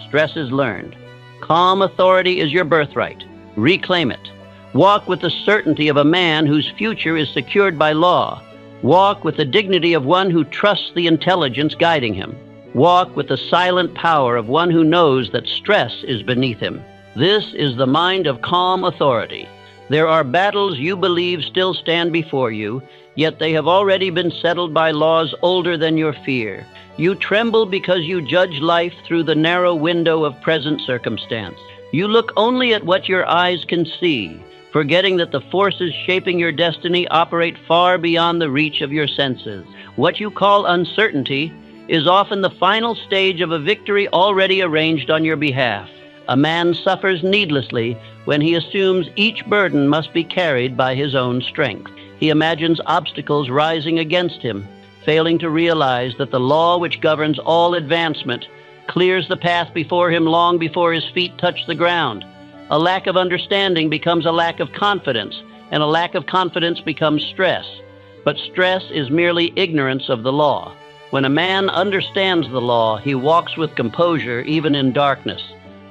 Stress is learned. Calm authority is your birthright. Reclaim it. Walk with the certainty of a man whose future is secured by law. Walk with the dignity of one who trusts the intelligence guiding him. Walk with the silent power of one who knows that stress is beneath him. This is the mind of calm authority. There are battles you believe still stand before you, yet they have already been settled by laws older than your fear. You tremble because you judge life through the narrow window of present circumstance. You look only at what your eyes can see, forgetting that the forces shaping your destiny operate far beyond the reach of your senses. What you call uncertainty is often the final stage of a victory already arranged on your behalf. A man suffers needlessly when he assumes each burden must be carried by his own strength. He imagines obstacles rising against him, failing to realize that the law which governs all advancement clears the path before him long before his feet touch the ground. A lack of understanding becomes a lack of confidence, and a lack of confidence becomes stress. But stress is merely ignorance of the law. When a man understands the law, he walks with composure even in darkness.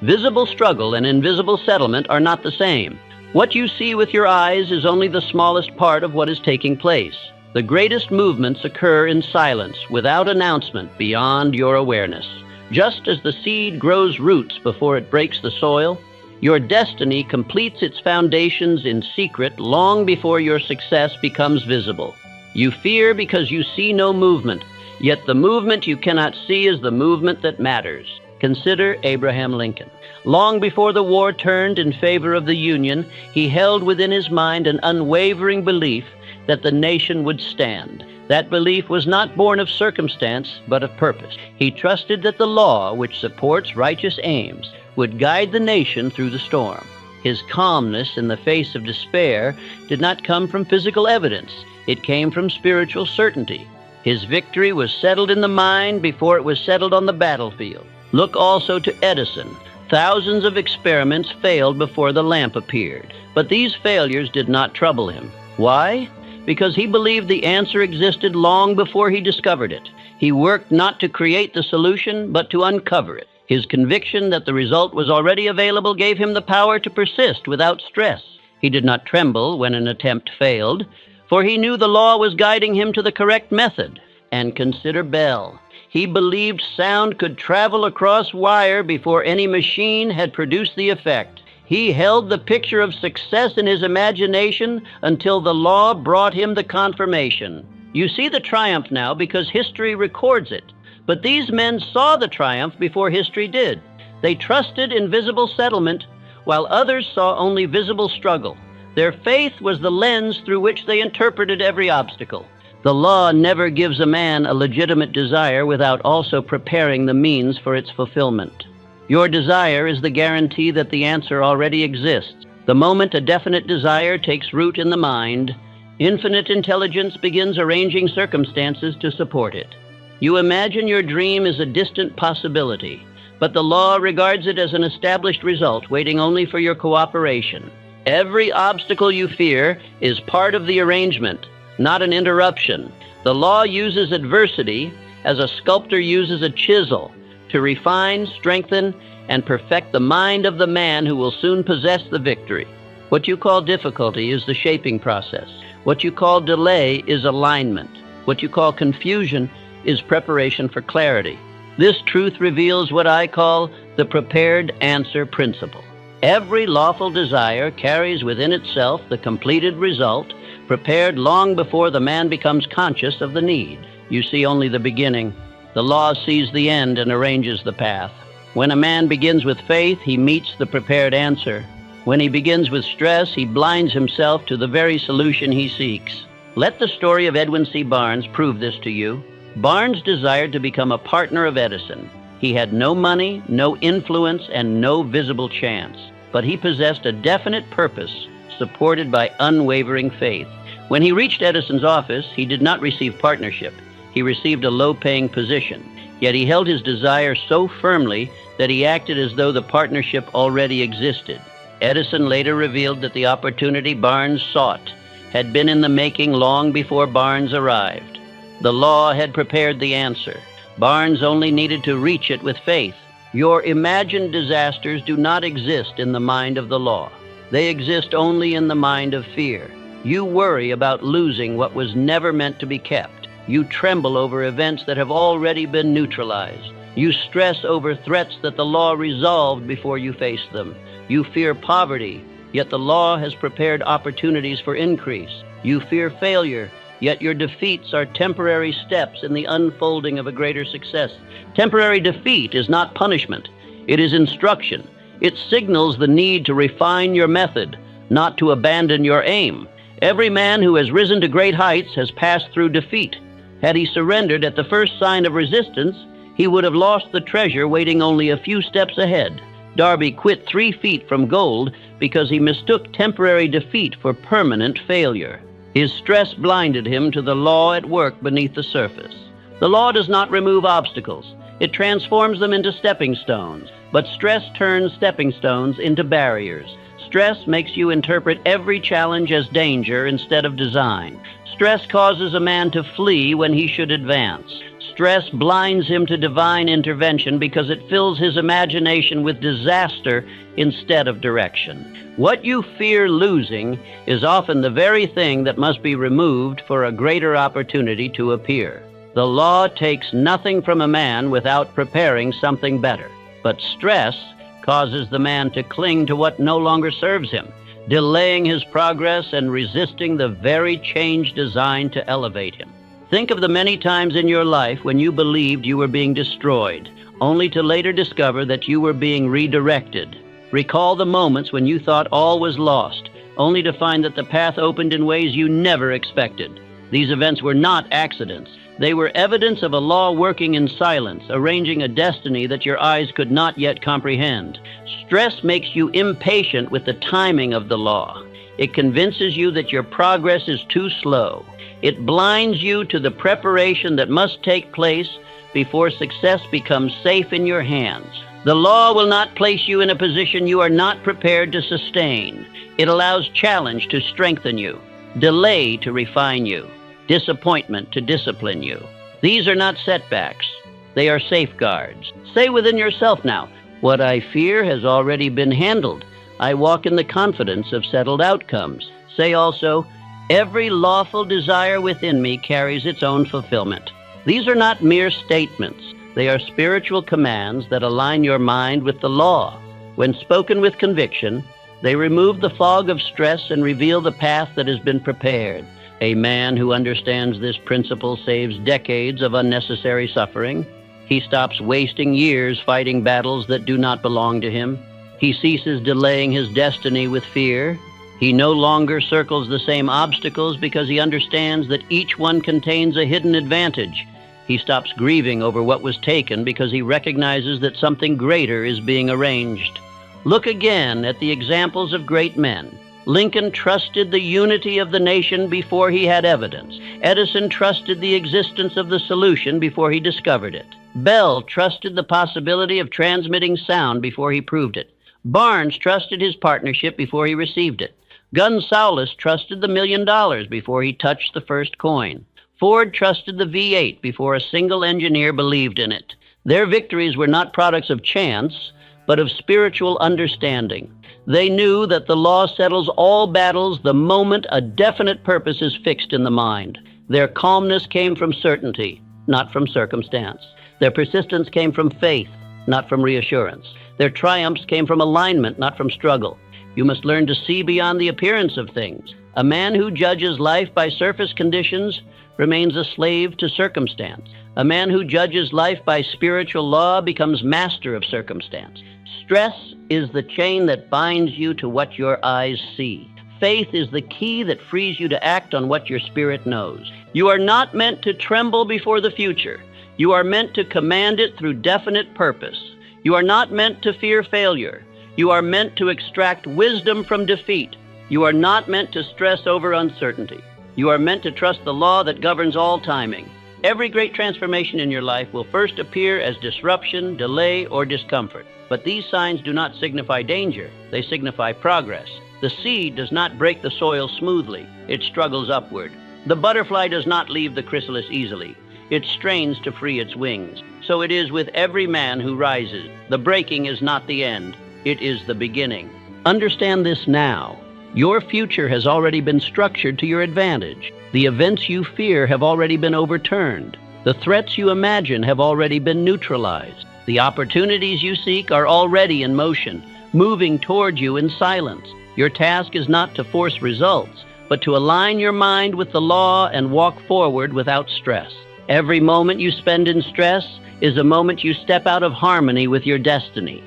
Visible struggle and invisible settlement are not the same. What you see with your eyes is only the smallest part of what is taking place. The greatest movements occur in silence, without announcement, beyond your awareness. Just as the seed grows roots before it breaks the soil, your destiny completes its foundations in secret long before your success becomes visible. You fear because you see no movement, yet the movement you cannot see is the movement that matters. Consider Abraham Lincoln. Long before the war turned in favor of the Union, he held within his mind an unwavering belief that the nation would stand. That belief was not born of circumstance, but of purpose. He trusted that the law, which supports righteous aims, would guide the nation through the storm. His calmness in the face of despair did not come from physical evidence. It came from spiritual certainty. His victory was settled in the mind before it was settled on the battlefield. Look also to Edison. Thousands of experiments failed before the lamp appeared, but these failures did not trouble him. Why? Because he believed the answer existed long before he discovered it. He worked not to create the solution, but to uncover it. His conviction that the result was already available gave him the power to persist without stress. He did not tremble when an attempt failed, for he knew the law was guiding him to the correct method. And consider Bell. He believed sound could travel across wire before any machine had produced the effect. He held the picture of success in his imagination until the law brought him the confirmation. You see the triumph now because history records it. But these men saw the triumph before history did. They trusted in visible settlement, while others saw only visible struggle. Their faith was the lens through which they interpreted every obstacle. The law never gives a man a legitimate desire without also preparing the means for its fulfillment. Your desire is the guarantee that the answer already exists. The moment a definite desire takes root in the mind, infinite intelligence begins arranging circumstances to support it. You imagine your dream is a distant possibility, but the law regards it as an established result, waiting only for your cooperation. Every obstacle you fear is part of the arrangement, not an interruption. The law uses adversity as a sculptor uses a chisel to refine, strengthen, and perfect the mind of the man who will soon possess the victory. What you call difficulty is the shaping process. What you call delay is alignment. What you call confusion is preparation for clarity. This truth reveals what I call the prepared answer principle. Every lawful desire carries within itself the completed result, prepared long before the man becomes conscious of the need. You see only the beginning. The law sees the end and arranges the path. When a man begins with faith, he meets the prepared answer. When he begins with stress, he blinds himself to the very solution he seeks. Let the story of Edwin C. Barnes prove this to you. Barnes desired to become a partner of Edison. He had no money, no influence, and no visible chance. But he possessed a definite purpose, supported by unwavering faith. When he reached Edison's office, he did not receive partnership. He received a low-paying position. Yet he held his desire so firmly that he acted as though the partnership already existed. Edison later revealed that the opportunity Barnes sought had been in the making long before Barnes arrived. The law had prepared the answer. Barnes only needed to reach it with faith. Your imagined disasters do not exist in the mind of the law. They exist only in the mind of fear. You worry about losing what was never meant to be kept. You tremble over events that have already been neutralized. You stress over threats that the law resolved before you face them. You fear poverty yet the law has prepared opportunities for increase. You fear failure, yet your defeats are temporary steps in the unfolding of a greater success. Temporary defeat is not punishment. It is instruction. It signals the need to refine your method, not to abandon your aim. Every man who has risen to great heights has passed through defeat. Had he surrendered at the first sign of resistance, he would have lost the treasure waiting only a few steps ahead. Darby quit 3 feet from gold because he mistook temporary defeat for permanent failure. His stress blinded him to the law at work beneath the surface. The law does not remove obstacles. It transforms them into stepping stones. But stress turns stepping stones into barriers. Stress makes you interpret every challenge as danger instead of design. Stress causes a man to flee when he should advance. Stress blinds him to divine intervention because it fills his imagination with disaster instead of direction. What you fear losing is often the very thing that must be removed for a greater opportunity to appear. The law takes nothing from a man without preparing something better. But stress causes the man to cling to what no longer serves him, delaying his progress and resisting the very change designed to elevate him. Think of the many times in your life when you believed you were being destroyed, only to later discover that you were being redirected. Recall the moments when you thought all was lost, only to find that the path opened in ways you never expected. These events were not accidents. They were evidence of a law working in silence, arranging a destiny that your eyes could not yet comprehend. Stress makes you impatient with the timing of the law. It convinces you that your progress is too slow. It blinds you to the preparation that must take place before success becomes safe in your hands. The law will not place you in a position you are not prepared to sustain. It allows challenge to strengthen you, delay to refine you, disappointment to discipline you. These are not setbacks. They are safeguards. Say within yourself now, what I fear has already been handled. I walk in the confidence of settled outcomes. Say also, every lawful desire within me carries its own fulfillment. These are not mere statements. They are spiritual commands that align your mind with the law. When spoken with conviction, they remove the fog of stress and reveal the path that has been prepared. A man who understands this principle saves decades of unnecessary suffering. He stops wasting years fighting battles that do not belong to him. He ceases delaying his destiny with fear. He no longer circles the same obstacles because he understands that each one contains a hidden advantage. He stops grieving over what was taken because he recognizes that something greater is being arranged. Look again at the examples of great men. Lincoln trusted the unity of the nation before he had evidence. Edison trusted the existence of the solution before he discovered it. Bell trusted the possibility of transmitting sound before he proved it. Barnes trusted his partnership before he received it. Gonzalez trusted the $1 million before he touched the first coin. Ford trusted the V8 before a single engineer believed in it. Their victories were not products of chance, but of spiritual understanding. They knew that the law settles all battles the moment a definite purpose is fixed in the mind. Their calmness came from certainty, not from circumstance. Their persistence came from faith, not from reassurance. Their triumphs came from alignment, not from struggle. You must learn to see beyond the appearance of things. A man who judges life by surface conditions remains a slave to circumstance. A man who judges life by spiritual law becomes master of circumstance. Stress is the chain that binds you to what your eyes see. Faith is the key that frees you to act on what your spirit knows. You are not meant to tremble before the future. You are meant to command it through definite purpose. You are not meant to fear failure. You are meant to extract wisdom from defeat. You are not meant to stress over uncertainty. You are meant to trust the law that governs all timing. Every great transformation in your life will first appear as disruption, delay, or discomfort. But these signs do not signify danger. They signify progress. The seed does not break the soil smoothly. It struggles upward. The butterfly does not leave the chrysalis easily. It strains to free its wings. So it is with every man who rises. The breaking is not the end. It is the beginning. Understand this now. Your future has already been structured to your advantage. The events you fear have already been overturned. The threats you imagine have already been neutralized. The opportunities you seek are already in motion, moving toward you in silence. Your task is not to force results, but to align your mind with the law and walk forward without stress. Every moment you spend in stress is a moment you step out of harmony with your destiny.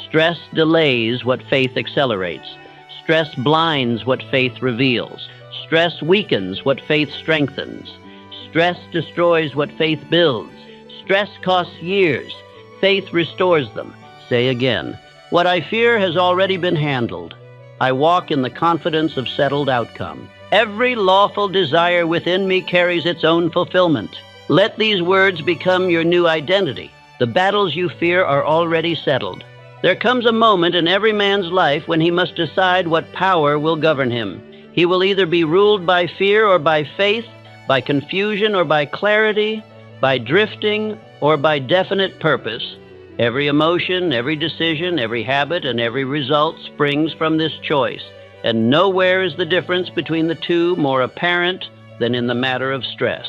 Stress delays what faith accelerates. Stress blinds what faith reveals. Stress weakens what faith strengthens. Stress destroys what faith builds. Stress costs years. Faith restores them. Say again, what I fear has already been handled. I walk in the confidence of settled outcome. Every lawful desire within me carries its own fulfillment. Let these words become your new identity. The battles you fear are already settled. There comes a moment in every man's life when he must decide what power will govern him. He will either be ruled by fear or by faith, by confusion or by clarity, by drifting or by definite purpose. Every emotion, every decision, every habit, and every result springs from this choice, and nowhere is the difference between the two more apparent than in the matter of stress.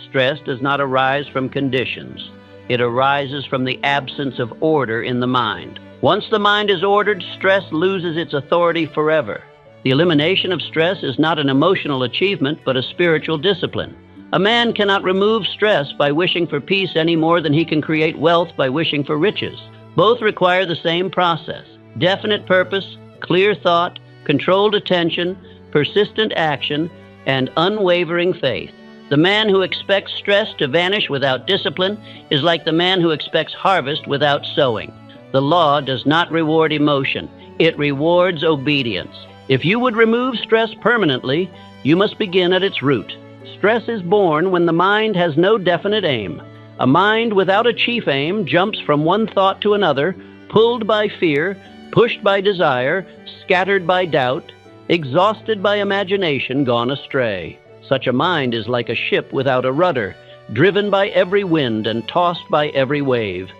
Stress does not arise from conditions. It arises from the absence of order in the mind. Once the mind is ordered, stress loses its authority forever. The elimination of stress is not an emotional achievement, but a spiritual discipline. A man cannot remove stress by wishing for peace any more than he can create wealth by wishing for riches. Both require the same process: definite purpose, clear thought, controlled attention, persistent action, and unwavering faith. The man who expects stress to vanish without discipline is like the man who expects harvest without sowing. The law does not reward emotion. It rewards obedience. If you would remove stress permanently, you must begin at its root. Stress is born when the mind has no definite aim. A mind without a chief aim jumps from one thought to another, pulled by fear, pushed by desire, scattered by doubt, exhausted by imagination, gone astray. Such a mind is like a ship without a rudder, driven by every wind and tossed by every wave.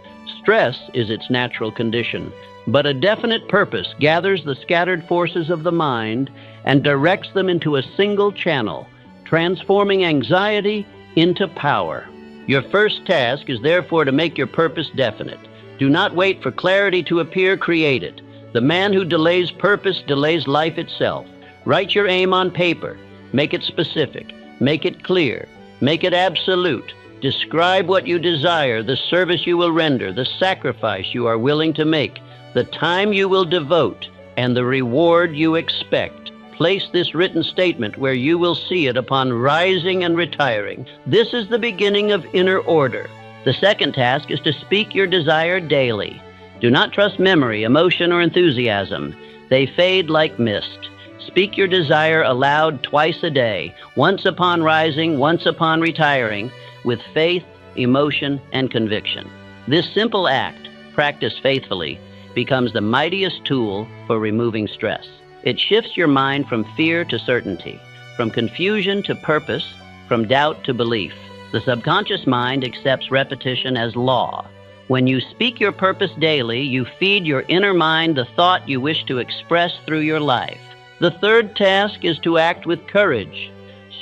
Stress is its natural condition, but a definite purpose gathers the scattered forces of the mind and directs them into a single channel, transforming anxiety into power. Your first task is therefore to make your purpose definite. Do not wait for clarity to appear, create it. The man who delays purpose delays life itself. Write your aim on paper. Make it specific. Make it clear. Make it absolute. Describe what you desire, the service you will render, the sacrifice you are willing to make, the time you will devote, and the reward you expect. Place this written statement where you will see it upon rising and retiring. This is the beginning of inner order. The second task is to speak your desire daily. Do not trust memory, emotion, or enthusiasm. They fade like mist. Speak your desire aloud twice a day, once upon rising, once upon retiring, with faith, emotion, and conviction. This simple act, practiced faithfully, becomes the mightiest tool for removing stress. It shifts your mind from fear to certainty, from confusion to purpose, from doubt to belief. The subconscious mind accepts repetition as law. When you speak your purpose daily, you feed your inner mind the thought you wish to express through your life. The third task is to act with courage.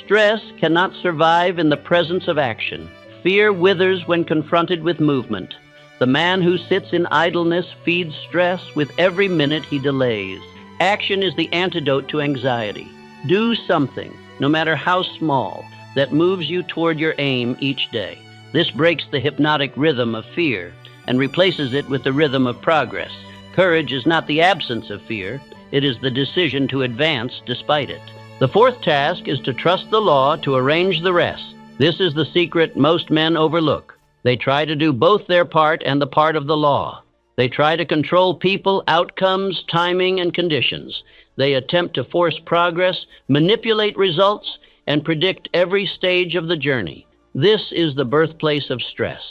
Stress cannot survive in the presence of action. Fear withers when confronted with movement. The man who sits in idleness feeds stress with every minute he delays. Action is the antidote to anxiety. Do something, no matter how small, that moves you toward your aim each day. This breaks the hypnotic rhythm of fear and replaces it with the rhythm of progress. Courage is not the absence of fear. It is the decision to advance despite it. The fourth task is to trust the law to arrange the rest. This is the secret most men overlook. They try to do both their part and the part of the law. They try to control people, outcomes, timing, and conditions. They attempt to force progress, manipulate results, and predict every stage of the journey. This is the birthplace of stress.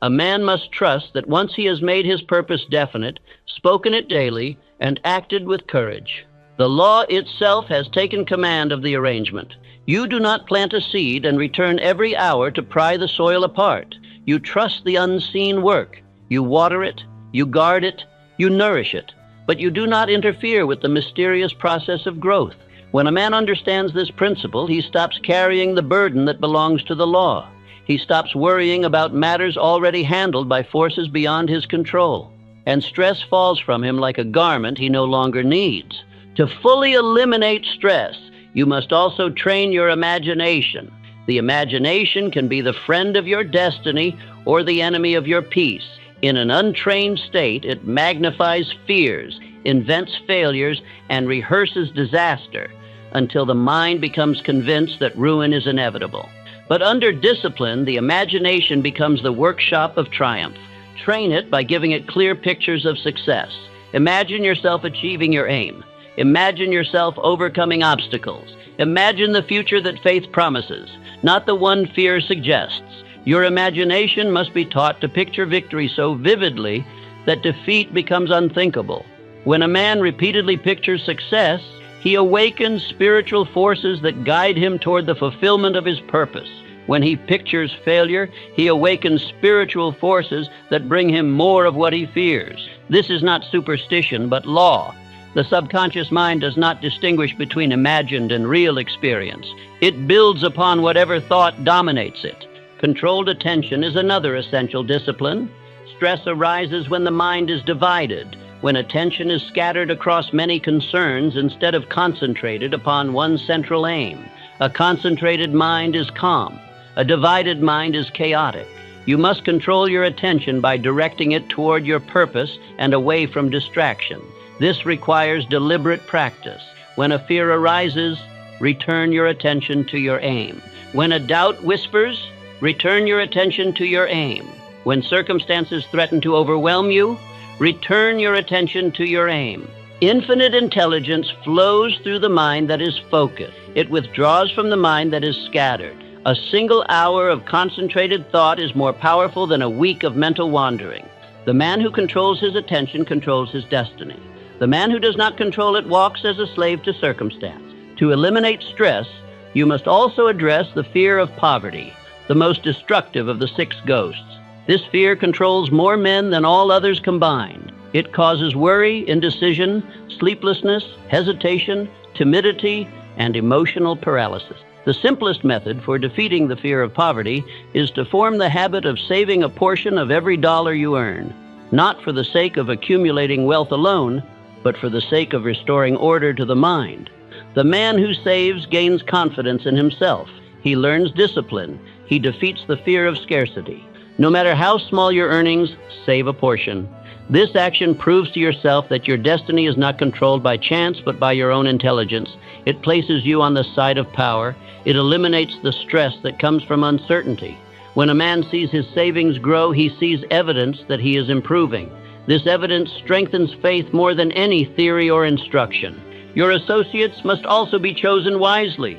A man must trust that once he has made his purpose definite, spoken it daily, and acted with courage, the law itself has taken command of the arrangement. You do not plant a seed and return every hour to pry the soil apart. You trust the unseen work. You water it, you guard it, you nourish it, but you do not interfere with the mysterious process of growth. When a man understands this principle, he stops carrying the burden that belongs to the law. He stops worrying about matters already handled by forces beyond his control. And stress falls from him like a garment he no longer needs. To fully eliminate stress, you must also train your imagination. The imagination can be the friend of your destiny or the enemy of your peace. In an untrained state, it magnifies fears, invents failures, and rehearses disaster until the mind becomes convinced that ruin is inevitable. But under discipline, the imagination becomes the workshop of triumph. Train it by giving it clear pictures of success. Imagine yourself achieving your aim. Imagine yourself overcoming obstacles. Imagine the future that faith promises, not the one fear suggests. Your imagination must be taught to picture victory so vividly that defeat becomes unthinkable. When a man repeatedly pictures success, he awakens spiritual forces that guide him toward the fulfillment of his purpose. When he pictures failure, he awakens spiritual forces that bring him more of what he fears. This is not superstition, but law. The subconscious mind does not distinguish between imagined and real experience. It builds upon whatever thought dominates it. Controlled attention is another essential discipline. Stress arises when the mind is divided, when attention is scattered across many concerns instead of concentrated upon one central aim. A concentrated mind is calm. A divided mind is chaotic. You must control your attention by directing it toward your purpose and away from distraction. This requires deliberate practice. When a fear arises, return your attention to your aim. When a doubt whispers, return your attention to your aim. When circumstances threaten to overwhelm you, return your attention to your aim. Infinite intelligence flows through the mind that is focused. It withdraws from the mind that is scattered. A single hour of concentrated thought is more powerful than a week of mental wandering. The man who controls his attention controls his destiny. The man who does not control it walks as a slave to circumstance. To eliminate stress, you must also address the fear of poverty, the most destructive of the 6 ghosts. This fear controls more men than all others combined. It causes worry, indecision, sleeplessness, hesitation, timidity, and emotional paralysis. The simplest method for defeating the fear of poverty is to form the habit of saving a portion of every dollar you earn, not for the sake of accumulating wealth alone, but for the sake of restoring order to the mind. The man who saves gains confidence in himself. He learns discipline. He defeats the fear of scarcity. No matter how small your earnings, save a portion. This action proves to yourself that your destiny is not controlled by chance, but by your own intelligence. It places you on the side of power. It eliminates the stress that comes from uncertainty. When a man sees his savings grow, he sees evidence that he is improving. This evidence strengthens faith more than any theory or instruction. Your associates must also be chosen wisely.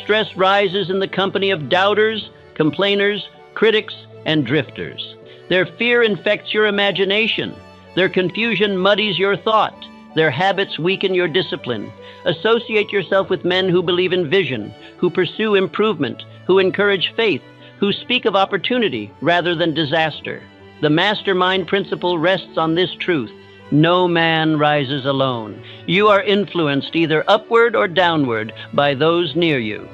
Stress rises in the company of doubters, complainers, critics, and drifters. Their fear infects your imagination. Their confusion muddies your thought. Their habits weaken your discipline. Associate yourself with men who believe in vision, who pursue improvement, who encourage faith, who speak of opportunity rather than disaster. The mastermind principle rests on this truth: no man rises alone. You are influenced either upward or downward by those near you.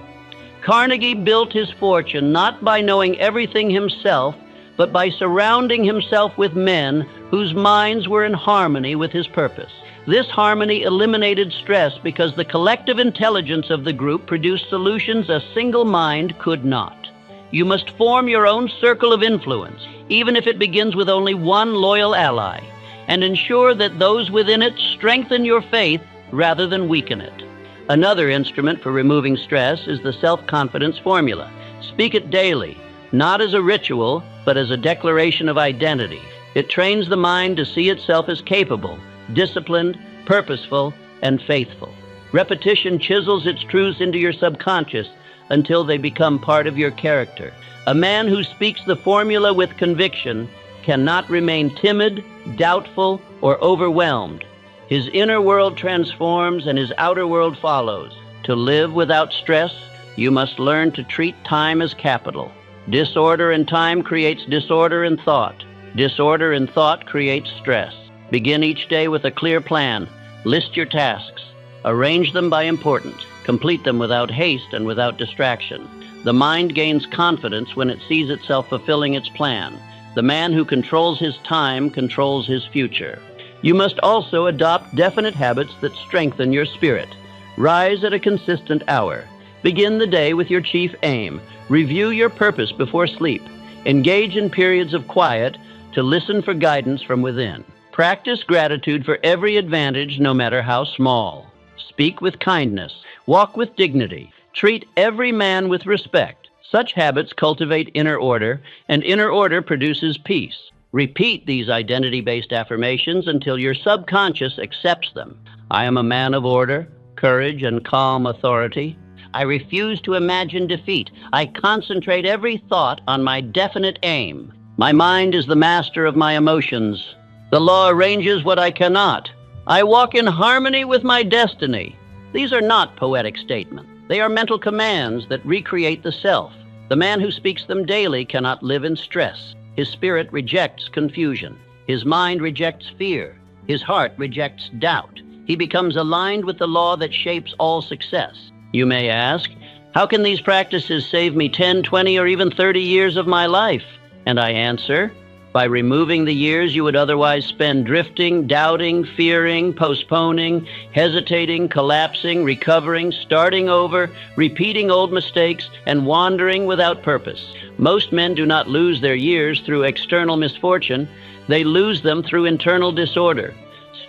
Carnegie built his fortune not by knowing everything himself, but by surrounding himself with men whose minds were in harmony with his purpose. This harmony eliminated stress because the collective intelligence of the group produced solutions a single mind could not. You must form your own circle of influence, even if it begins with only one loyal ally, and ensure that those within it strengthen your faith rather than weaken it. Another instrument for removing stress is the self-confidence formula. Speak it daily, not as a ritual, but as a declaration of identity. It trains the mind to see itself as capable, disciplined, purposeful, and faithful. Repetition chisels its truths into your subconscious until they become part of your character. A man who speaks the formula with conviction cannot remain timid, doubtful, or overwhelmed. His inner world transforms and his outer world follows. To live without stress, you must learn to treat time as capital. Disorder in time creates disorder in thought. Disorder in thought creates stress. Begin each day with a clear plan. List your tasks. Arrange them by importance. Complete them without haste and without distraction. The mind gains confidence when it sees itself fulfilling its plan. The man who controls his time controls his future. You must also adopt definite habits that strengthen your spirit. Rise at a consistent hour. Begin the day with your chief aim. Review your purpose before sleep. Engage in periods of quiet to listen for guidance from within. Practice gratitude for every advantage, no matter how small. Speak with kindness. Walk with dignity. Treat every man with respect. Such habits cultivate inner order, and inner order produces peace. Repeat these identity-based affirmations until your subconscious accepts them. I am a man of order, courage, and calm authority. I refuse to imagine defeat. I concentrate every thought on my definite aim. My mind is the master of my emotions. The law arranges what I cannot. I walk in harmony with my destiny. These are not poetic statements. They are mental commands that recreate the self. The man who speaks them daily cannot live in stress. His spirit rejects confusion. His mind rejects fear. His heart rejects doubt. He becomes aligned with the law that shapes all success. You may ask, how can these practices save me 10, 20, or even 30 years of my life? And I answer, by removing the years you would otherwise spend drifting, doubting, fearing, postponing, hesitating, collapsing, recovering, starting over, repeating old mistakes, and wandering without purpose. Most men do not lose their years through external misfortune. They lose them through internal disorder.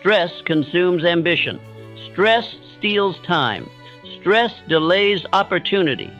Stress consumes ambition. Stress steals time. Stress delays opportunity.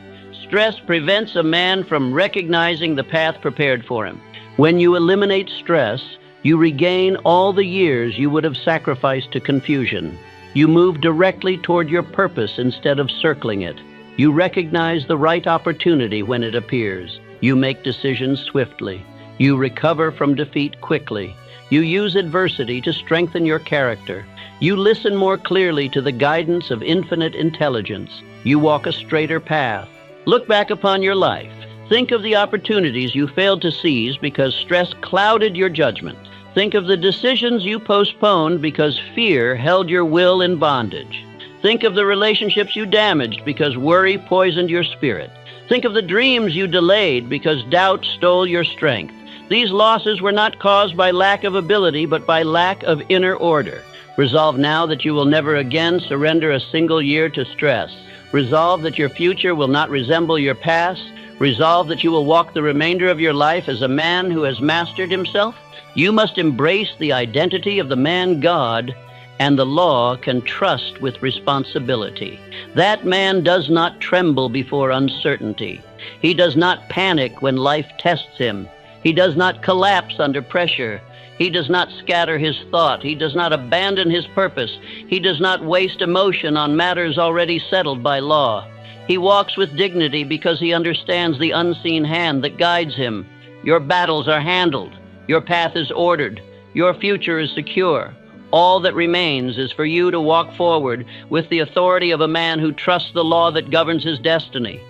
Stress prevents a man from recognizing the path prepared for him. When you eliminate stress, you regain all the years you would have sacrificed to confusion. You move directly toward your purpose instead of circling it. You recognize the right opportunity when it appears. You make decisions swiftly. You recover from defeat quickly. You use adversity to strengthen your character. You listen more clearly to the guidance of infinite intelligence. You walk a straighter path. Look back upon your life. Think of the opportunities you failed to seize because stress clouded your judgment. Think of the decisions you postponed because fear held your will in bondage. Think of the relationships you damaged because worry poisoned your spirit. Think of the dreams you delayed because doubt stole your strength. These losses were not caused by lack of ability, but by lack of inner order. Resolve now that you will never again surrender a single year to stress. Resolve that your future will not resemble your past. Resolve that you will walk the remainder of your life as a man who has mastered himself. You must embrace the identity of the man God, and the law can trust with responsibility. That man does not tremble before uncertainty. He does not panic when life tests him. He does not collapse under pressure. He does not scatter his thought. He does not abandon his purpose. He does not waste emotion on matters already settled by law. He walks with dignity because he understands the unseen hand that guides him. Your battles are handled. Your path is ordered. Your future is secure. All that remains is for you to walk forward with the authority of a man who trusts the law that governs his destiny.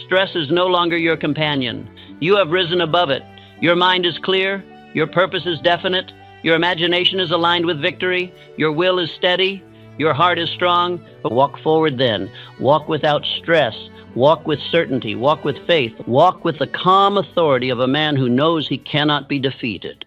Stress is no longer your companion. You have risen above it. Your mind is clear. Your purpose is definite. Your imagination is aligned with victory. Your will is steady. Your heart is strong. But walk forward then. Walk without stress. Walk with certainty. Walk with faith. Walk with the calm authority of a man who knows he cannot be defeated.